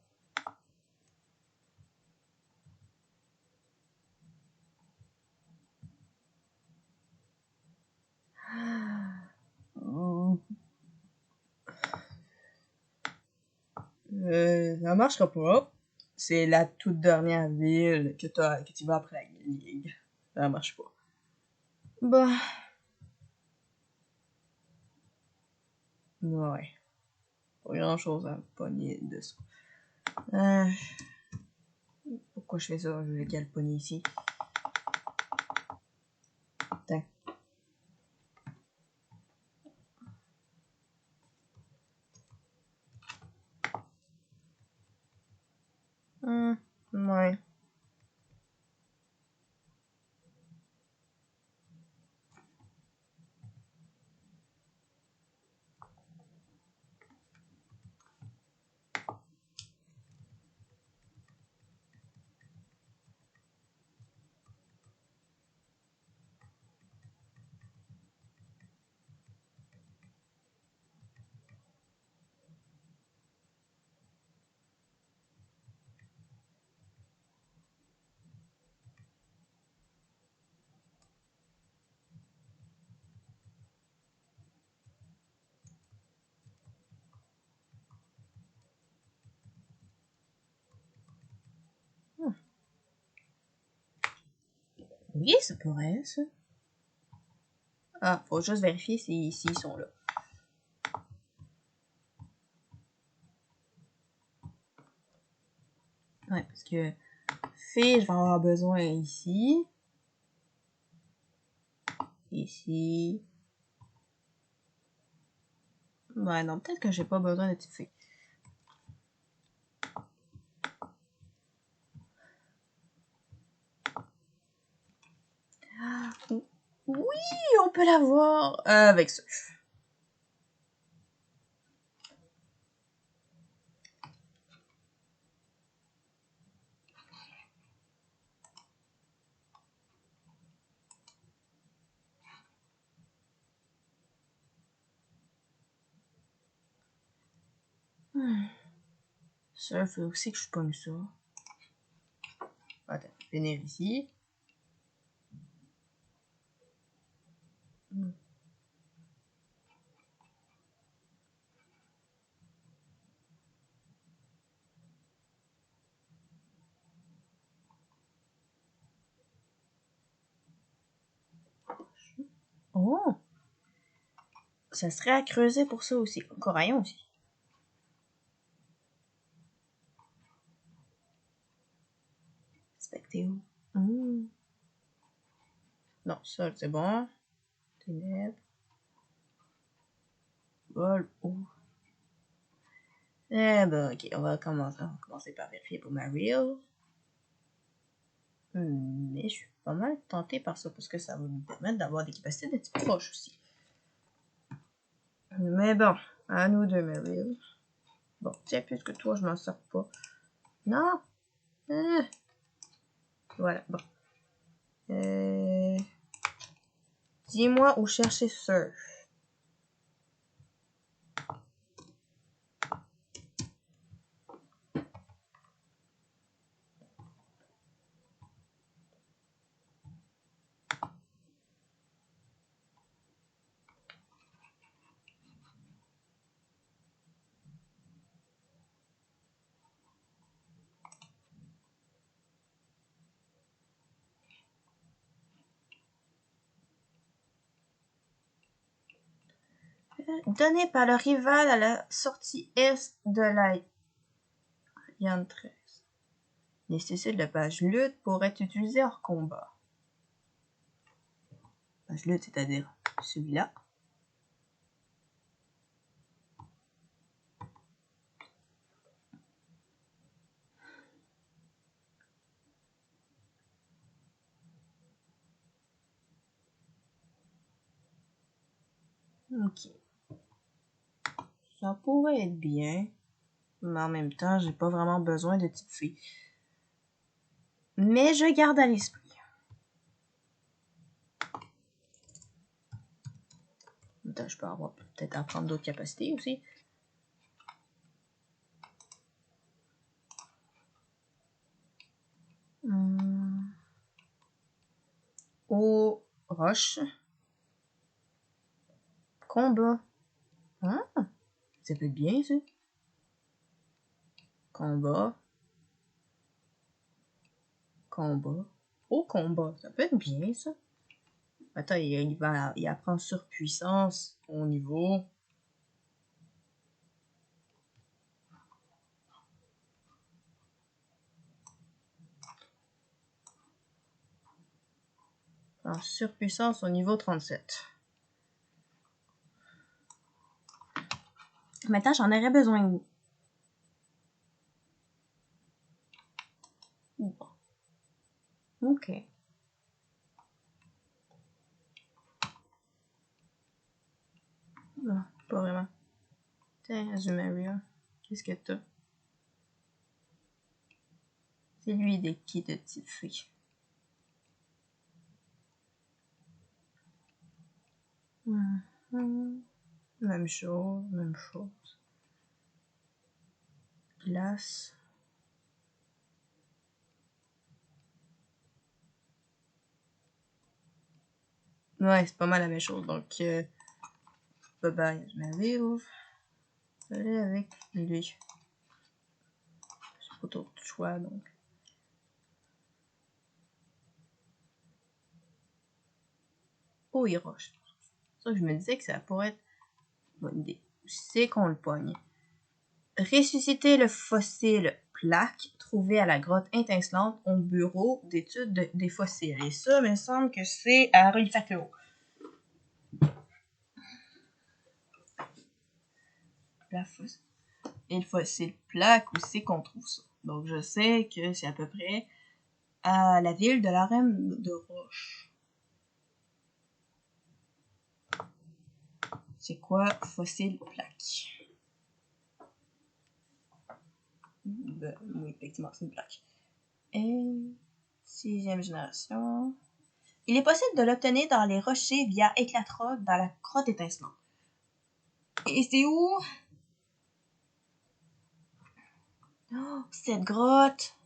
Ça marchera pas. C'est la toute dernière ville que tu vas après la ligue. Ça marche pas. Bah. Ouais. Pas grand chose à pogner de ça. Pourquoi je fais ça? Je vais le pogner ici. Tiens. Ouais. Oui, ça pourrait, ça. Ah, faut juste vérifier s'ils sont là. Ouais, parce que fille, je vais avoir besoin ici. Ici. Ouais, non, peut-être que j'ai pas besoin de petite fille. Oui, on peut l'avoir avec ça. Ça, il faut aussi que je pogne ça. Attends, venir ici. Oh! Ça serait à creuser pour ça aussi. Coraillon aussi. Spectéo. Non, ça, c'est bon. Ténèbres. Vol. Oh. Eh ben, ok, on va commencer par vérifier pour ma reel. Mais je suis pas mal tentée par ça parce que ça va nous permettre d'avoir des capacités d'être proches aussi. Mais bon, à nous deux, ma reel. Bon, tiens, puisque toi, je m'en sors pas. Non! Voilà, bon. Dis-moi où chercher surf. Donné par le rival à la sortie est de la Yann 13. Nécessite la page lutte pour être utilisé hors combat. Page lutte, c'est-à-dire celui-là. Ok. Ça pourrait être bien. Mais en même temps, j'ai pas vraiment besoin de petite fille. Mais je garde à l'esprit. Attends, je peux avoir peut-être apprendre d'autres capacités aussi. Aux roches. Combat. Ah, ça peut être bien, ça. Combat. Combat. Au combat. Ça peut être bien, ça. Attends, il apprend surpuissance au niveau. En surpuissance au niveau 37. Maintenant, j'en aurais besoin où? Ok. Non, pas vraiment. Tiens, Azumaria. Qu'est-ce que t'as? C'est lui des qui de petite fille. Même chose, même chose. Glace. Ouais, c'est pas mal la même chose. Donc, bye bye, Azumaria. Je vais aller avec lui. J'ai pas d'autre choix, donc. Oh, il roche. C'est ça que je me disais que ça pourrait être une bonne idée. C'est qu'on le pogne. Ressusciter le fossile plaque trouvé à la grotte étincelante au bureau d'études des fossiles. Et ça, il me semble que c'est à Halifax-le-Haut. Et le fossile plaque, où c'est qu'on trouve ça? Donc, je sais que c'est à peu près à la ville de la Reine de Roche. C'est quoi fossile plaque? Ben, oui, effectivement, c'est une plaque. Et 6e génération. Il est possible de l'obtenir dans les rochers via éclat de roc dans la grotte étincelante. Et c'est où? Oh, cette grotte!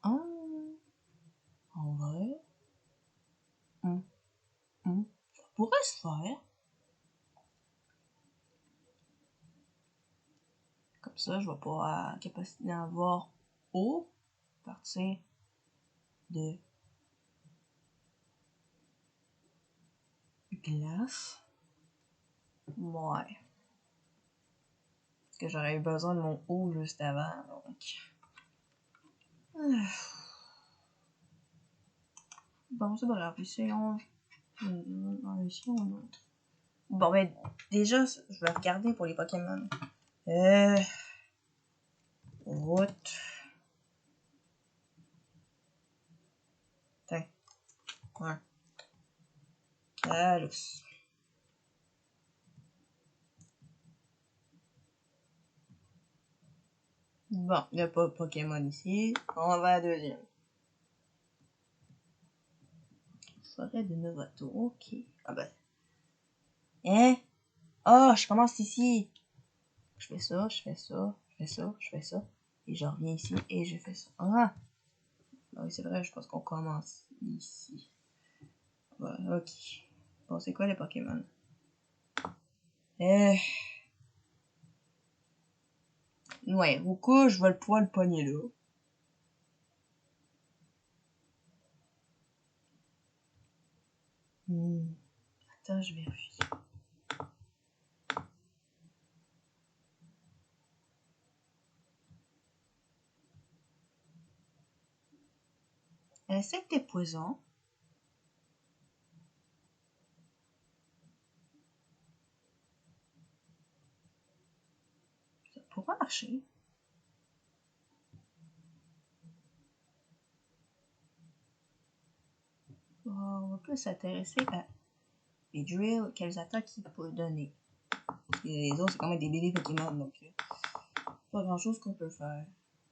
Oh, en vrai? Ça pourrait se faire. Comme ça, je vais pouvoir capacité d'en voir haut à partir de glace. Ouais. Parce que j'aurais eu besoin de mon haut juste avant, donc. Bon, c'est pas grave. Essayons un autre. Bon, ben, déjà, je vais regarder pour les Pokémon. Route. Tiens. Ouais. Kalos. Bon, il n'y a pas de Pokémon ici. On va à la deuxième. Forêt de Novato. Ok. Ah ben. Hein? Oh, je commence ici. Je fais ça, je fais ça, je fais ça, je fais ça. Et je reviens ici et je fais ça. Ah! Ah oui, c'est vrai, je pense qu'on commence ici. Voilà, ok. Bon, c'est quoi les Pokémon? Ouais, Ruku, je vais pouvoir le pogner là. Attends, je vérifie. Insecte et poison. Ça pourrait marcher. On va plus s'intéresser à les drills, quelles attaques il peut donner. Et les autres, c'est quand même des bébés Pokémon, donc pas grand chose qu'on peut faire.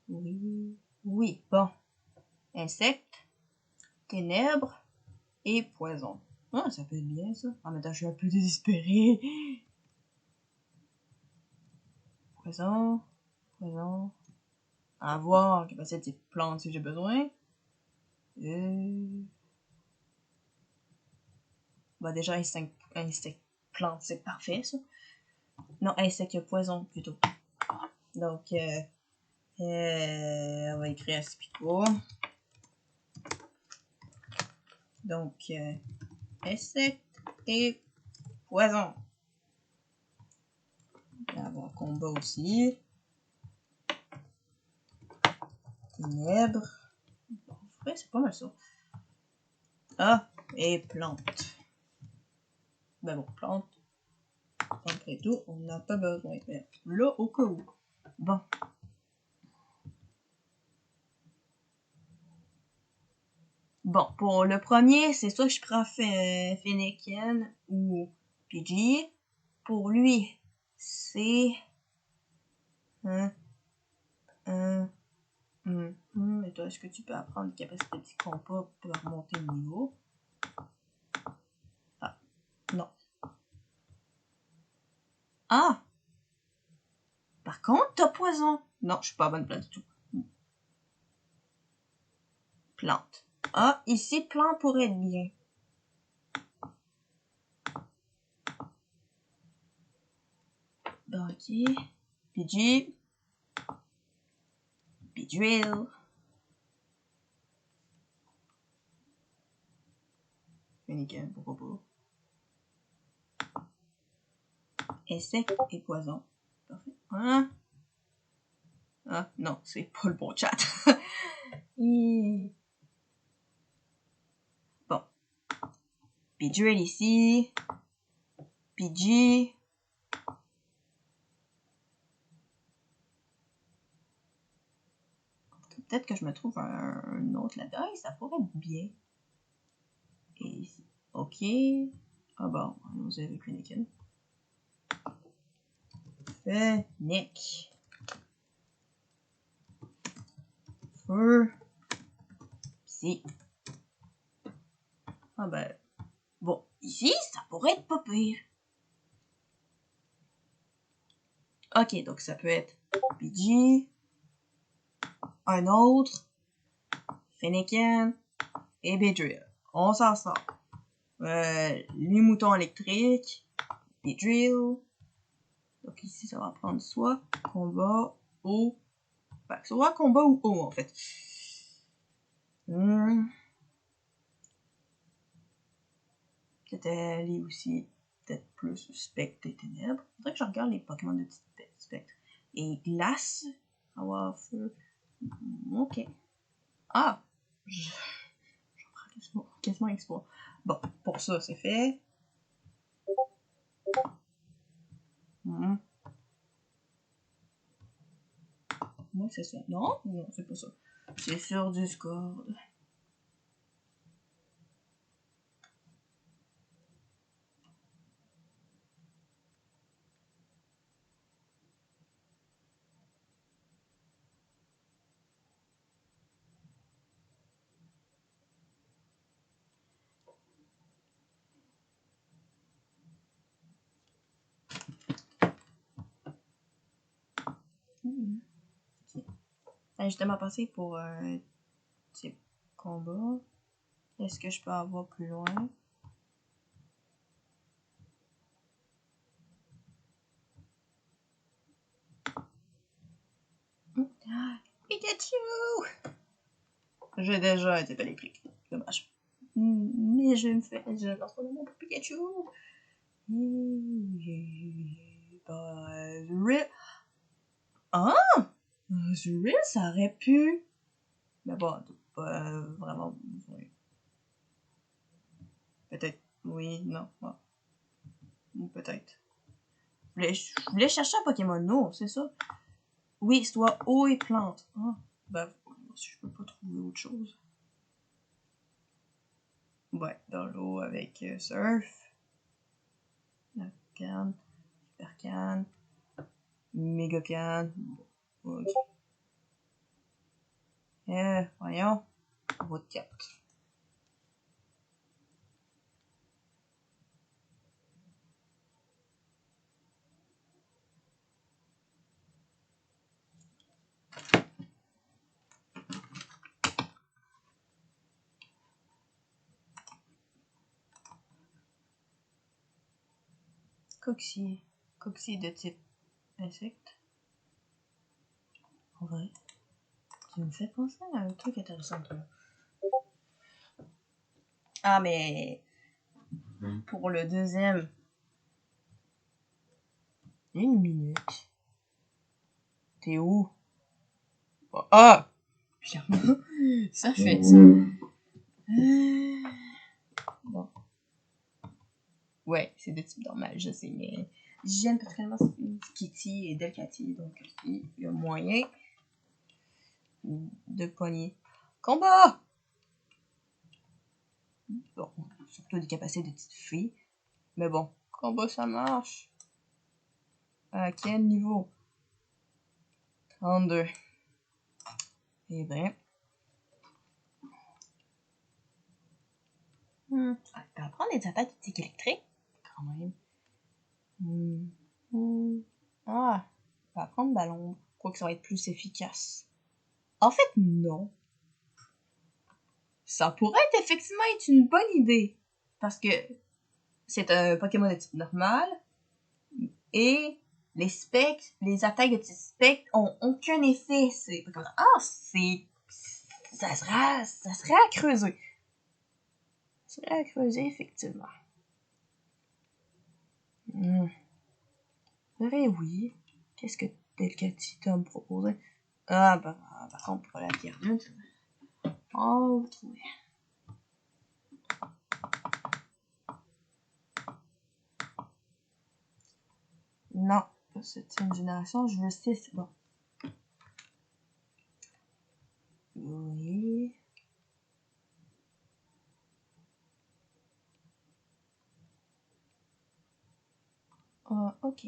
Oui. Oui, bon. Insectes, ténèbres et poison. Ah, ça peut être bien ça. En même temps, je suis un peu désespéré. Poison, poison. À voir, capacité de plante si j'ai besoin. Bah déjà, insecte plante, c'est parfait ça. Non, insecte poison plutôt. Donc, on va écrire Aspico. Donc, insecte et poison. On va avoir combat aussi. Ténèbres. Bon, en vrai, c'est pas mal ça. Ah, et plante. Ben bon, plante. Après tout, on n'a pas besoin. Mais là, au cas où. Bon. Bon, pour le premier, c'est soit je prends Fennekin ou Pidgey. Pour lui, c'est... Et toi, est-ce que tu peux apprendre des capacités de compas pour remonter le niveau? Ah, non. Ah! Par contre, t'as poison. Non, je suis pas à bonne place du tout. Plante. Ah, ici, plante pourrait être bien. Ok. Pidgey. Beedrill. Fennekin, pourquoi pas. Insecte et poison. Parfait. Hein? Ah, non, c'est pas le bon chat. Bon. Beedrill ici. Pidgey. Peut-être que je me trouve un autre là-dedans. Ça pourrait être bien. Et ici. Ok. Ah bon, vous avez Fennekin. Fennec. Feu. Ici. Ah ben. Bon, ici, ça pourrait être pas pire. Ok, donc ça peut être Pidgey. Un autre. Fennekin. Et Beedrill. On s'en sort. Les moutons électriques. Beedrill. Donc ici, ça va prendre soit combat ou... Ben, soit combat ou eau, en fait. Peut-être aller aussi, peut-être plus spectre et ténèbres. Faudrait que je regarde les Pokémon de spectre. Et glace. Avoir feu. Ok. Ah! Je prends quasiment exploit. Bon, pour ça, c'est fait. Moi, c'est ça. Non? Non, c'est pas ça. C'est sur Discord. Okay. Justement passé pour un type combat. Est-ce que je peux avoir plus loin? Pikachu! J'ai déjà un type électrique. Dommage. Mais je lance pas le nom pour Pikachu. Ah! Zuril, ça aurait pu. Mais bon, pas vraiment besoin. Peut-être. Oui, non. Ouais. Ou peut-être. Je voulais chercher un Pokémon eau, c'est ça? Oui, soit eau et plante. Ah, ben, si je peux pas trouver autre chose. Ouais, dans l'eau avec surf. La canne. Super canne. Méga canne. Ok. Voyons. Route 4. Coxy. Coxy de type insecte. En vrai. Tu me fais penser à un truc intéressant, toi. Ah, mais pour le deuxième. Une minute. T'es où? Ah! Clairement. Ça fait ça. Bon. Ouais, c'est de type normal, je sais, mais j'aime particulièrement Kitty et Delcatty, donc il y a moyen de pogner. Combat! Bon, surtout des capacités de petites filles. Mais bon, combat ça marche. À quel niveau? 32. Eh ben. Ah, tu peux apprendre des attaques de tic électrique? Quand même. Ah, tu peux apprendre ballon. Je crois que ça va être plus efficace. En fait, non. Ça pourrait effectivement être une bonne idée. Parce que c'est un Pokémon de type normal. Et les attaques de type spectre ont aucun effet. C'est pas comme ça serait à creuser. serait à creuser, effectivement. Oui. Qu'est-ce que Delcati t'a me proposé? Ah, bah, par contre, pour la pyramide. Oh, trouver. Non, pas 7e génération, je veux 6. Bon. Oui. Ok.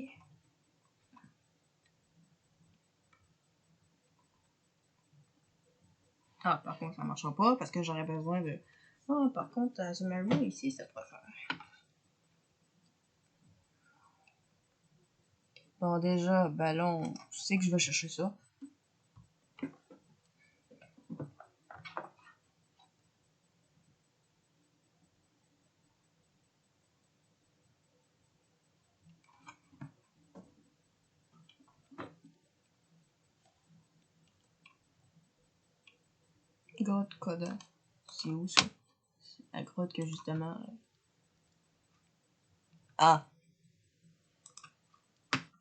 Ah, par contre, ça ne marchera pas parce que j'aurais besoin de... Ah, par contre, Azumarill ici, ça pourrait faire. Bon, déjà, ballon, tu sais que je vais chercher ça. Grotte Coda. C'est où ça? C'est la grotte que justement. Ah!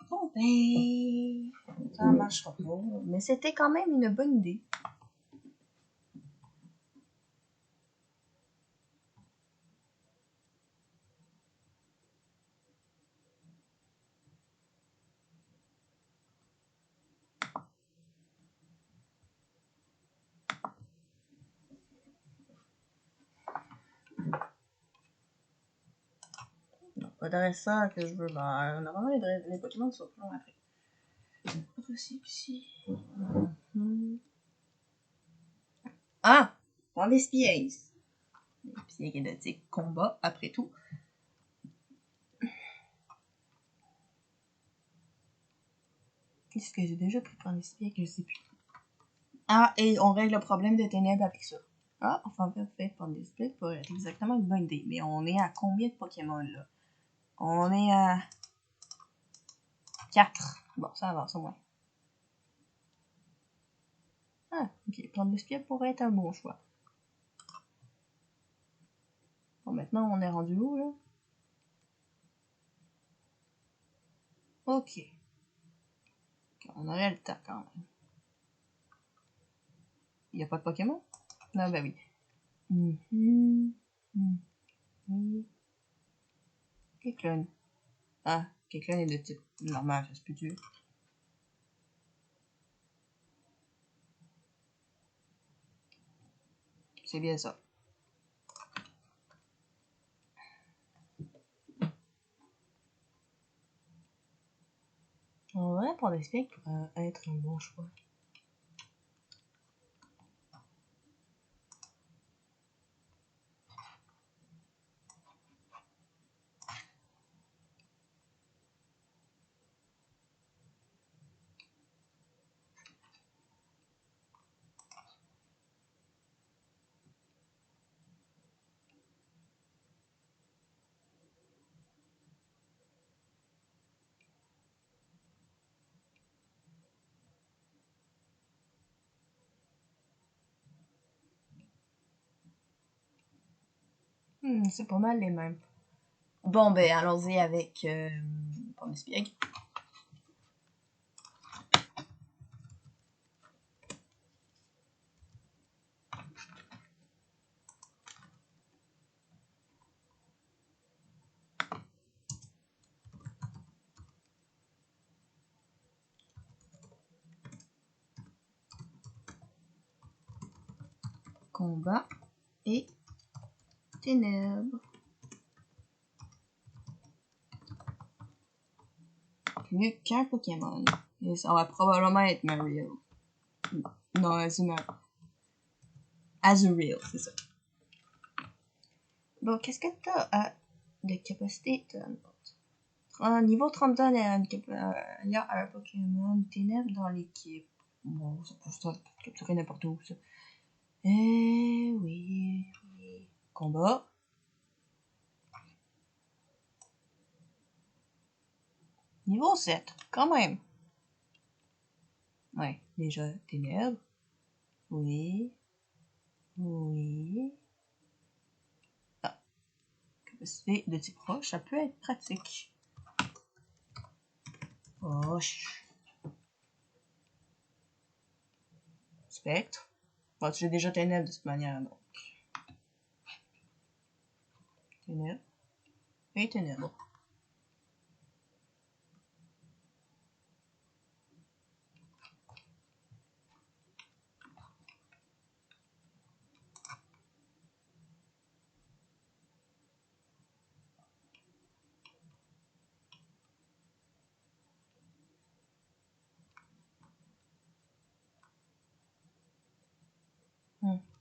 Bon ben. Ça marchera pas. Mais c'était quand même une bonne idée. Intéressant que je veux. Ben, normalement, les Pokémon sont plus longs après. Ici. Ah! Prends des espièges. Espièges et de type combat, après tout. Qu'est-ce que j'ai déjà pris prendre des espièges que je sais plus? Ah, et on règle le problème de ténèbres avec ça. Ah, enfin, fait prendre des espièges pour être exactement une bonne idée. Mais on est à combien de Pokémon là? On est à 4. Bon, ça avance au moins. Ah, ok. Prendre l'espiège pourrait être un bon choix. Bon, maintenant, on est rendu où, là? Ok. On aurait le temps, quand même. Il n'y a pas de Pokémon? Non, ben oui. Oui. Kecleun. Ah, Kecleun est de type normal, ça se peut-tu? C'est bien ça. En vrai, prendre l'espiège pourrait être un bon choix. C'est pas mal les mêmes. Bon, ben, allons-y avec prendre l'espiège. Combat et ténèbres. Plus qu'un Pokémon. Et ça va probablement être Mario. Non, Azurill, c'est ça. Bon, qu'est-ce que t'as de capacité? Niveau 32, il y a un Pokémon ténèbres dans l'équipe. Bon, ça peut se capturer n'importe où, ça. Eh oui. Combat. Niveau 7, quand même. Ouais, déjà, ténèbres. Oui. Ah, capacité de type roche, ça peut être pratique. Roche. Spectre. Bon, j'ai déjà ténèbres de cette manière, donc. Ténèbres. Et ténèbres.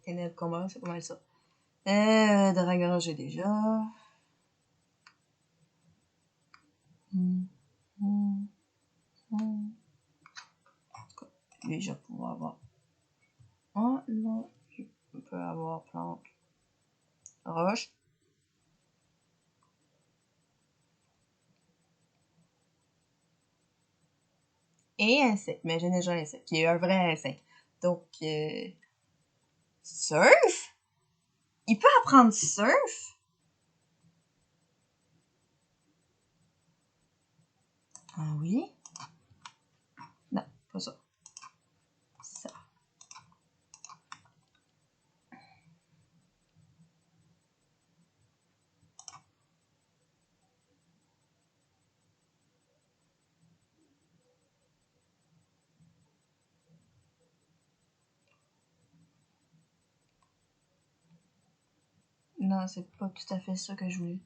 Ténèbres combat, c'est pas mal ça. Dragon, j'ai déjà. Lui, je vais pouvoir avoir. Oh non, je peux avoir plante. Roche. Et insecte, mais j'ai déjà insecte, qui est un vrai insecte. Donc, surf? Il peut apprendre surf? Ah oui? Non, pas ça. Ça. Non, c'est pas tout à fait ça que je voulais.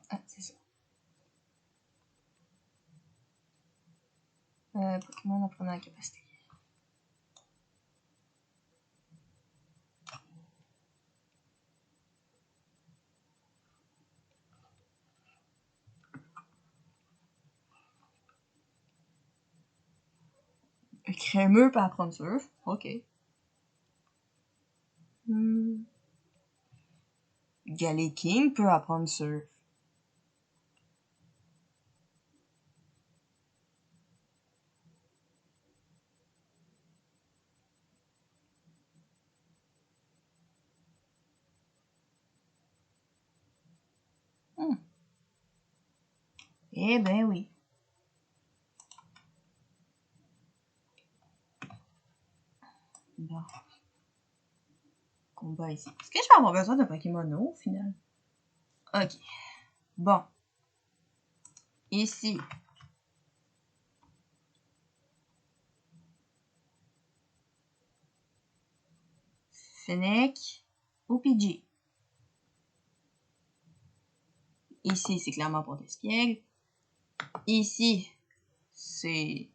Ah, c'est ça. Pokémon apprenant la capacité. Crémeux peut apprendre surf. Ok. Galeking peut apprendre surf. Eh ben oui. Bon. Combat ici. Est-ce que je vais avoir besoin de Pokémon au final? Ok. Bon. Ici. Fennec ou Pidgey. Ici, c'est clairement pour d'espiègle. Ici, c'est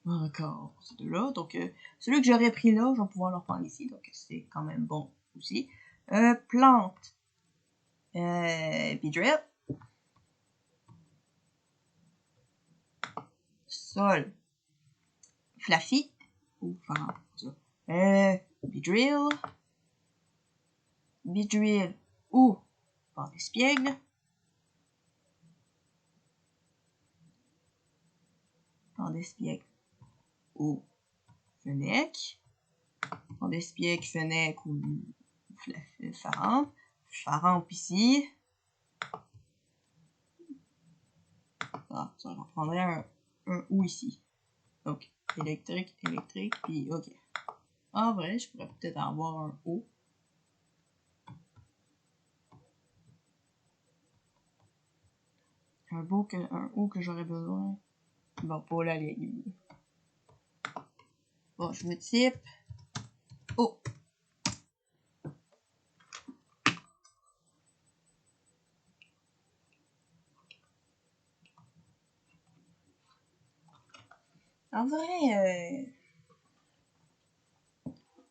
encore ces deux-là. Donc, celui que j'aurais pris là, je vais pouvoir le reprendre ici. Donc, c'est quand même bon aussi. Plante. Beedrill. Sol. Fluffy. Ou, enfin, ça. Beedrill. Beedrill ou par d'espiègle. Par d'espiègle ou Fennec. Par d'espiègle, Fennec ou Faramp. Faramp ici. Ah, ça j'en prendrais un ou ici. Donc, électrique, puis ok. En vrai, je pourrais peut-être avoir un O. Un O que j'aurais besoin. Bon, pas la ligne. Bon, je me type O. En vrai,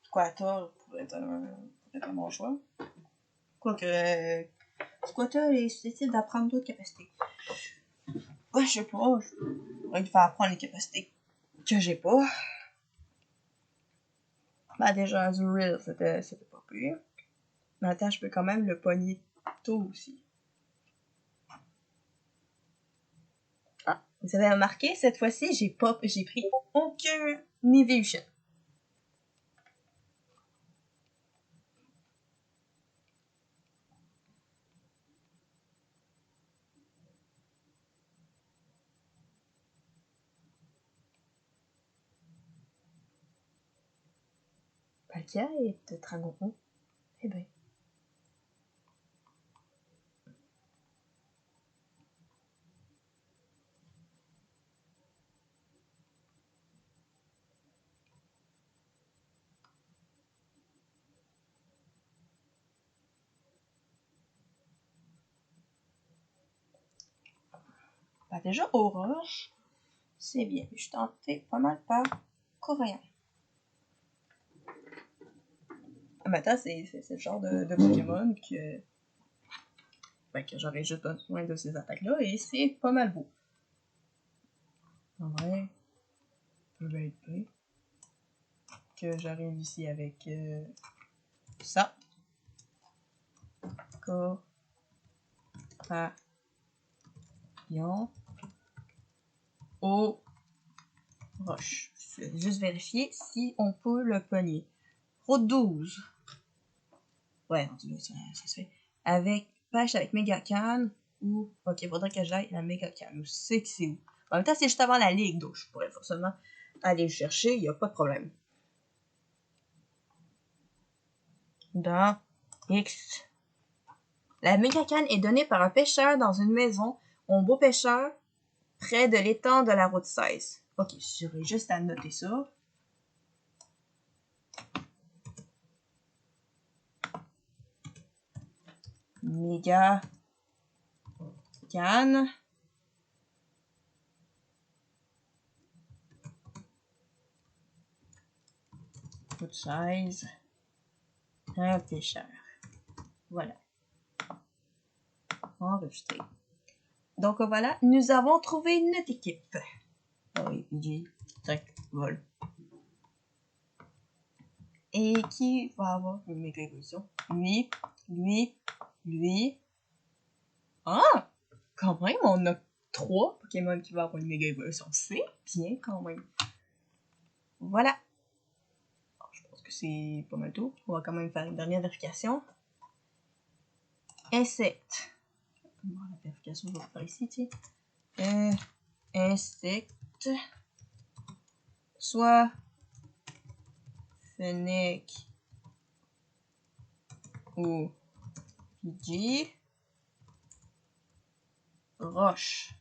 Squatter pourrait être un bon choix. Quoique, Squatter est susceptible d'apprendre d'autres capacités. Ouais, je sais pas, je pourrais lui faire apprendre les capacités que j'ai pas. Bah, déjà, Azurill, c'était pas pire. Mais attends, je peux quand même le pogner tôt aussi. Ah, Vous avez remarqué, cette fois-ci, j'ai pris aucun Evolution. Palkia et Dragon. Eh ben. Bah déjà, Aura, c'est bien. Je suis tentée pas mal par Coréen. Maintenant, c'est le genre de Pokémon que j'aurais juste besoin de ces attaques-là et c'est pas mal beau. En vrai, ça va être prêt. Que j'arrive ici avec ça. Corayon au roche. Juste vérifier si on peut le pogner. Route 12. Ouais, ça se fait. Avec pêche avec Megacan ou. Ok, faudrait que j'aille la Megacan. Je sais que c'est où. En même temps, c'est juste avant la ligue, donc je pourrais forcément aller le chercher, il n'y a pas de problème. Dans X. La Megacan est donnée par un pêcheur dans une maison, un beau pêcheur, près de l'étang de la route 16. Ok, j'aurais juste à noter ça. Megacan. Route 16. Un pêcheur. Voilà. Enregistré. Donc voilà, nous avons trouvé notre équipe. Ah oui, PG, tac, vol. Et qui va avoir une méga évolution? Lui. Ah! Quand même, on a 3 Pokémon qui vont avoir une méga évolution. C'est bien quand même. Voilà. Alors, je pense que c'est pas mal tout. On va quand même faire une dernière vérification. Insecte. Bon, la vérification, je vais faire ici, tu sais. Insecte. Soit Fennec ou Pidgey. Roche.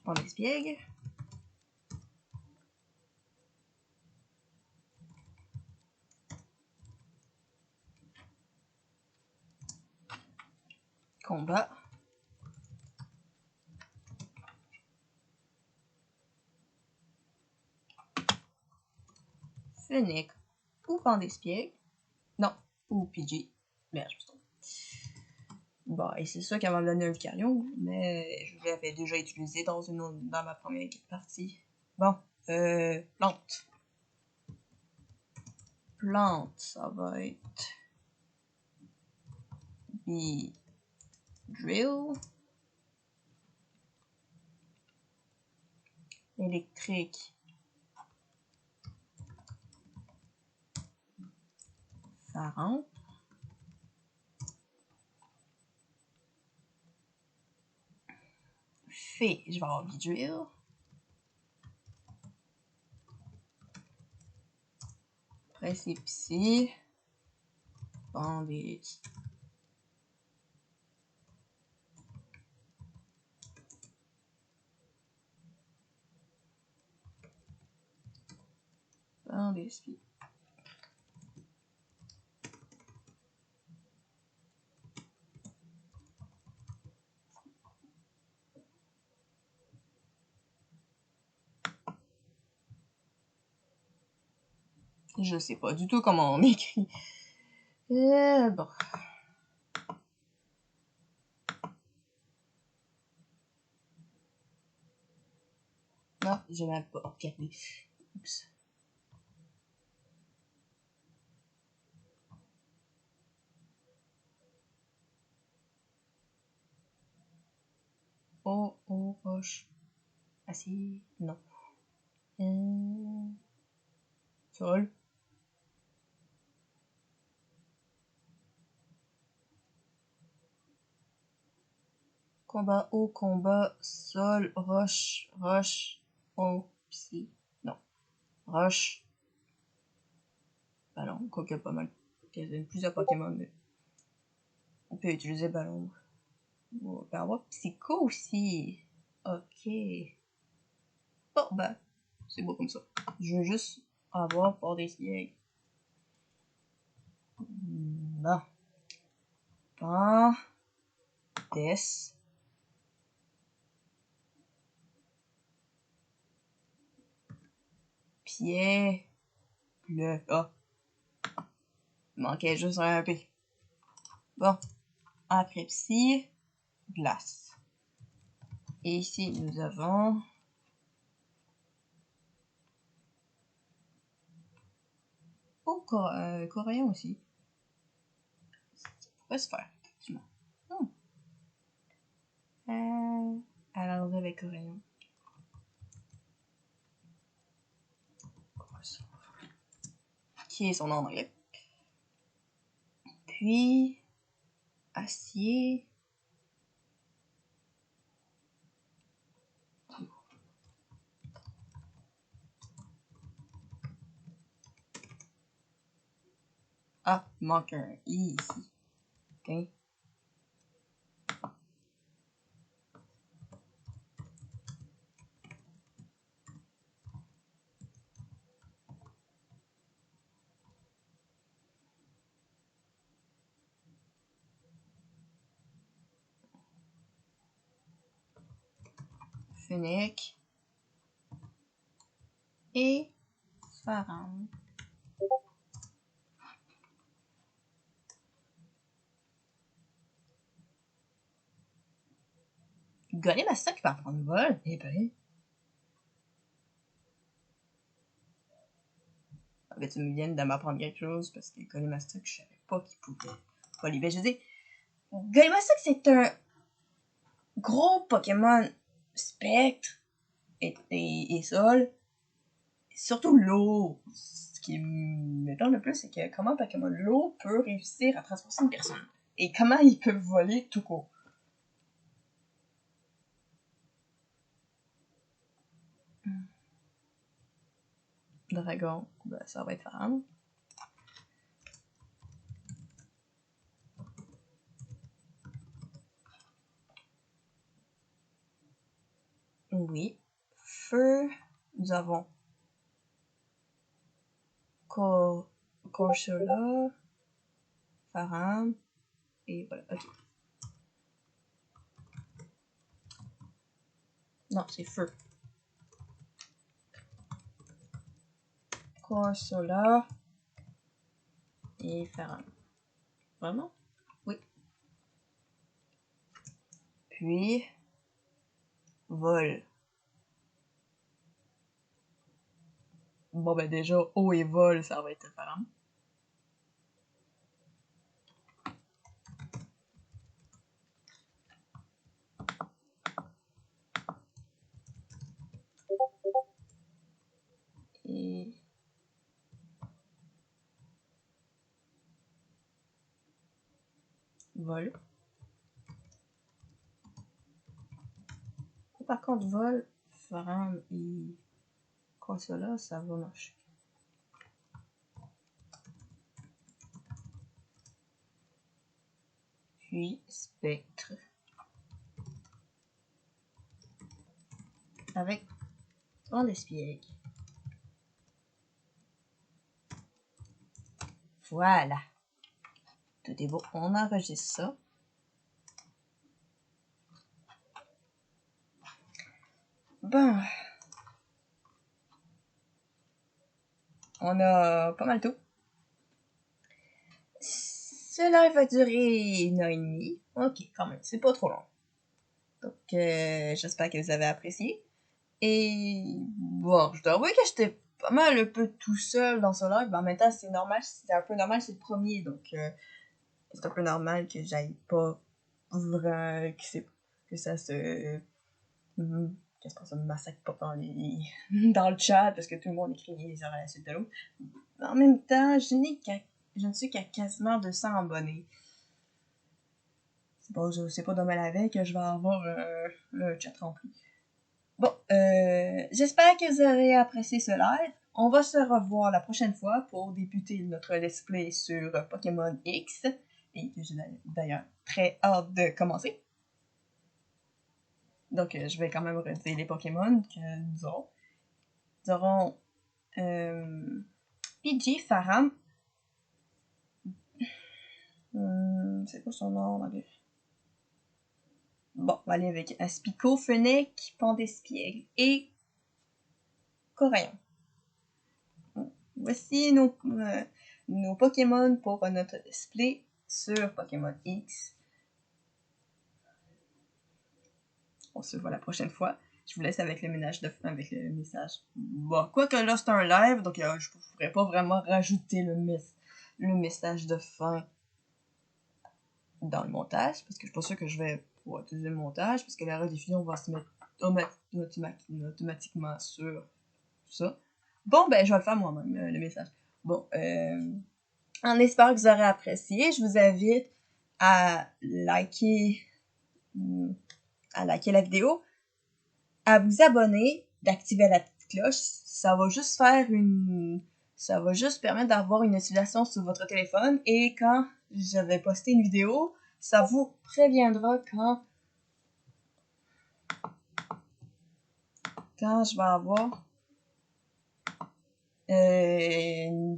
On espiègle. Combat. Fennec ou Pandespiègle. Non, ou Pidgey. Merde, je me trompe. Bon, et c'est ça qui va me donner un Lucario, mais je l'avais déjà utilisé dans ma première partie. Bon, plante. Plante, ça va être Drill. Électrique. Pharaon. Fée, je vais avoir Drill. Précipice. Bandit. Bandit. Je sais pas du tout comment on écrit. Bon. Non, j'ai même pas regardé. Oups. eau, roche, acier, non. Sol. Combat, eau, combat, sol, roche, eau, psy, non. Roche. Ballon, quoi qu'il y a pas mal. Il y a plusieurs Pokémon, mais on peut utiliser ballon. On peut avoir psycho aussi. Ok. Bon, ben, c'est beau comme ça. Je veux juste avoir pour des sièges. Bon. Bon. Des. Pied. Le. Ah. Il manquait juste un P. Bon. Après psy. Glace. Et ici, nous avons... Oh, coréen aussi. Ça pourrait se faire, effectivement. Alors, avec coréen. Qui est son nom en anglais. Puis, acier. Ah, il manque un I ici. Ok. Fennec. Et Farang. Golemasta qui va prendre vol. Eh ben. Ah ben, tu me viens de m'apprendre quelque chose parce que Golemasta, je savais pas qu'il pouvait voler. Ben, je dis, Golemasta, c'est un gros Pokémon spectre et sol. Surtout l'eau. Ce qui m'étonne le plus, c'est que comment un Pokémon l'eau peut réussir à transporter une personne. Et comment il peut voler tout court. Dragon, ben, ça va être Farang. Oui. Feu, nous avons Corsola, Farang, et voilà, ok. Non, c'est feu. Corsola et Farang. Vraiment? Oui. Puis, vol. Bon, ben déjà, eau et vol, ça va être Farang. Et... vol. Par contre, vol, Farang et Corsola, ça va marcher. Puis, spectre. Avec grande espiègle. Voilà. Tout est beau. On enregistre ça. Bon. On a pas mal tout. Cela va durer 1h30. Ok, quand même, c'est pas trop long. Donc, j'espère que vous avez apprécié. Et bon, je dois avouer que j'étais pas mal un peu tout seul dans ce live. Mais en même temps, c'est normal, c'est un peu normal, c'est le premier. Donc, c'est un peu normal que j'aille pas vraiment, que ça se J'espère que ça me massacre pas dans dans le chat parce que tout le monde écrit les heures à la suite de l'autre. En même temps, je ne suis qu'à quasiment 200 abonnés. Bon, c'est pas demain la veille que je vais avoir un chat rempli. Bon, j'espère que vous avez apprécié ce live. On va se revoir la prochaine fois pour débuter notre let's play sur Pokémon X. Et que j'ai d'ailleurs très hâte de commencer. Donc, je vais quand même redire les Pokémon que nous aurons. Nous aurons Pidgey, Faram. C'est quoi son nom en anglais? Bon, on va aller avec Aspico, Fennec, Pandespiègle et Corayon. Voici nos Pokémon pour notre display sur Pokémon X. On se voit la prochaine fois. Je vous laisse avec le avec le message. Bon, quoique là c'est un live, donc je ne pourrais pas vraiment rajouter le message de fin dans le montage, parce que je suis pas sûre que je vais pouvoir utiliser le montage, parce que la rediffusion va se mettre automatiquement sur ça. Bon, ben je vais le faire moi-même, le message. Bon, en espérant que vous aurez apprécié, je vous invite à liker la vidéo, à vous abonner, d'activer la petite cloche. Ça va juste permettre d'avoir une notification sur votre téléphone et quand je vais poster une vidéo, ça vous préviendra quand je vais avoir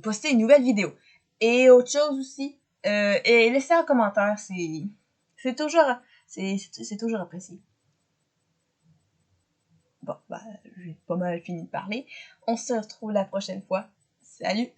poster une nouvelle vidéo. Et autre chose aussi, et laissez un commentaire, c'est toujours apprécié. Bon, j'ai pas mal fini de parler. On se retrouve la prochaine fois. Salut!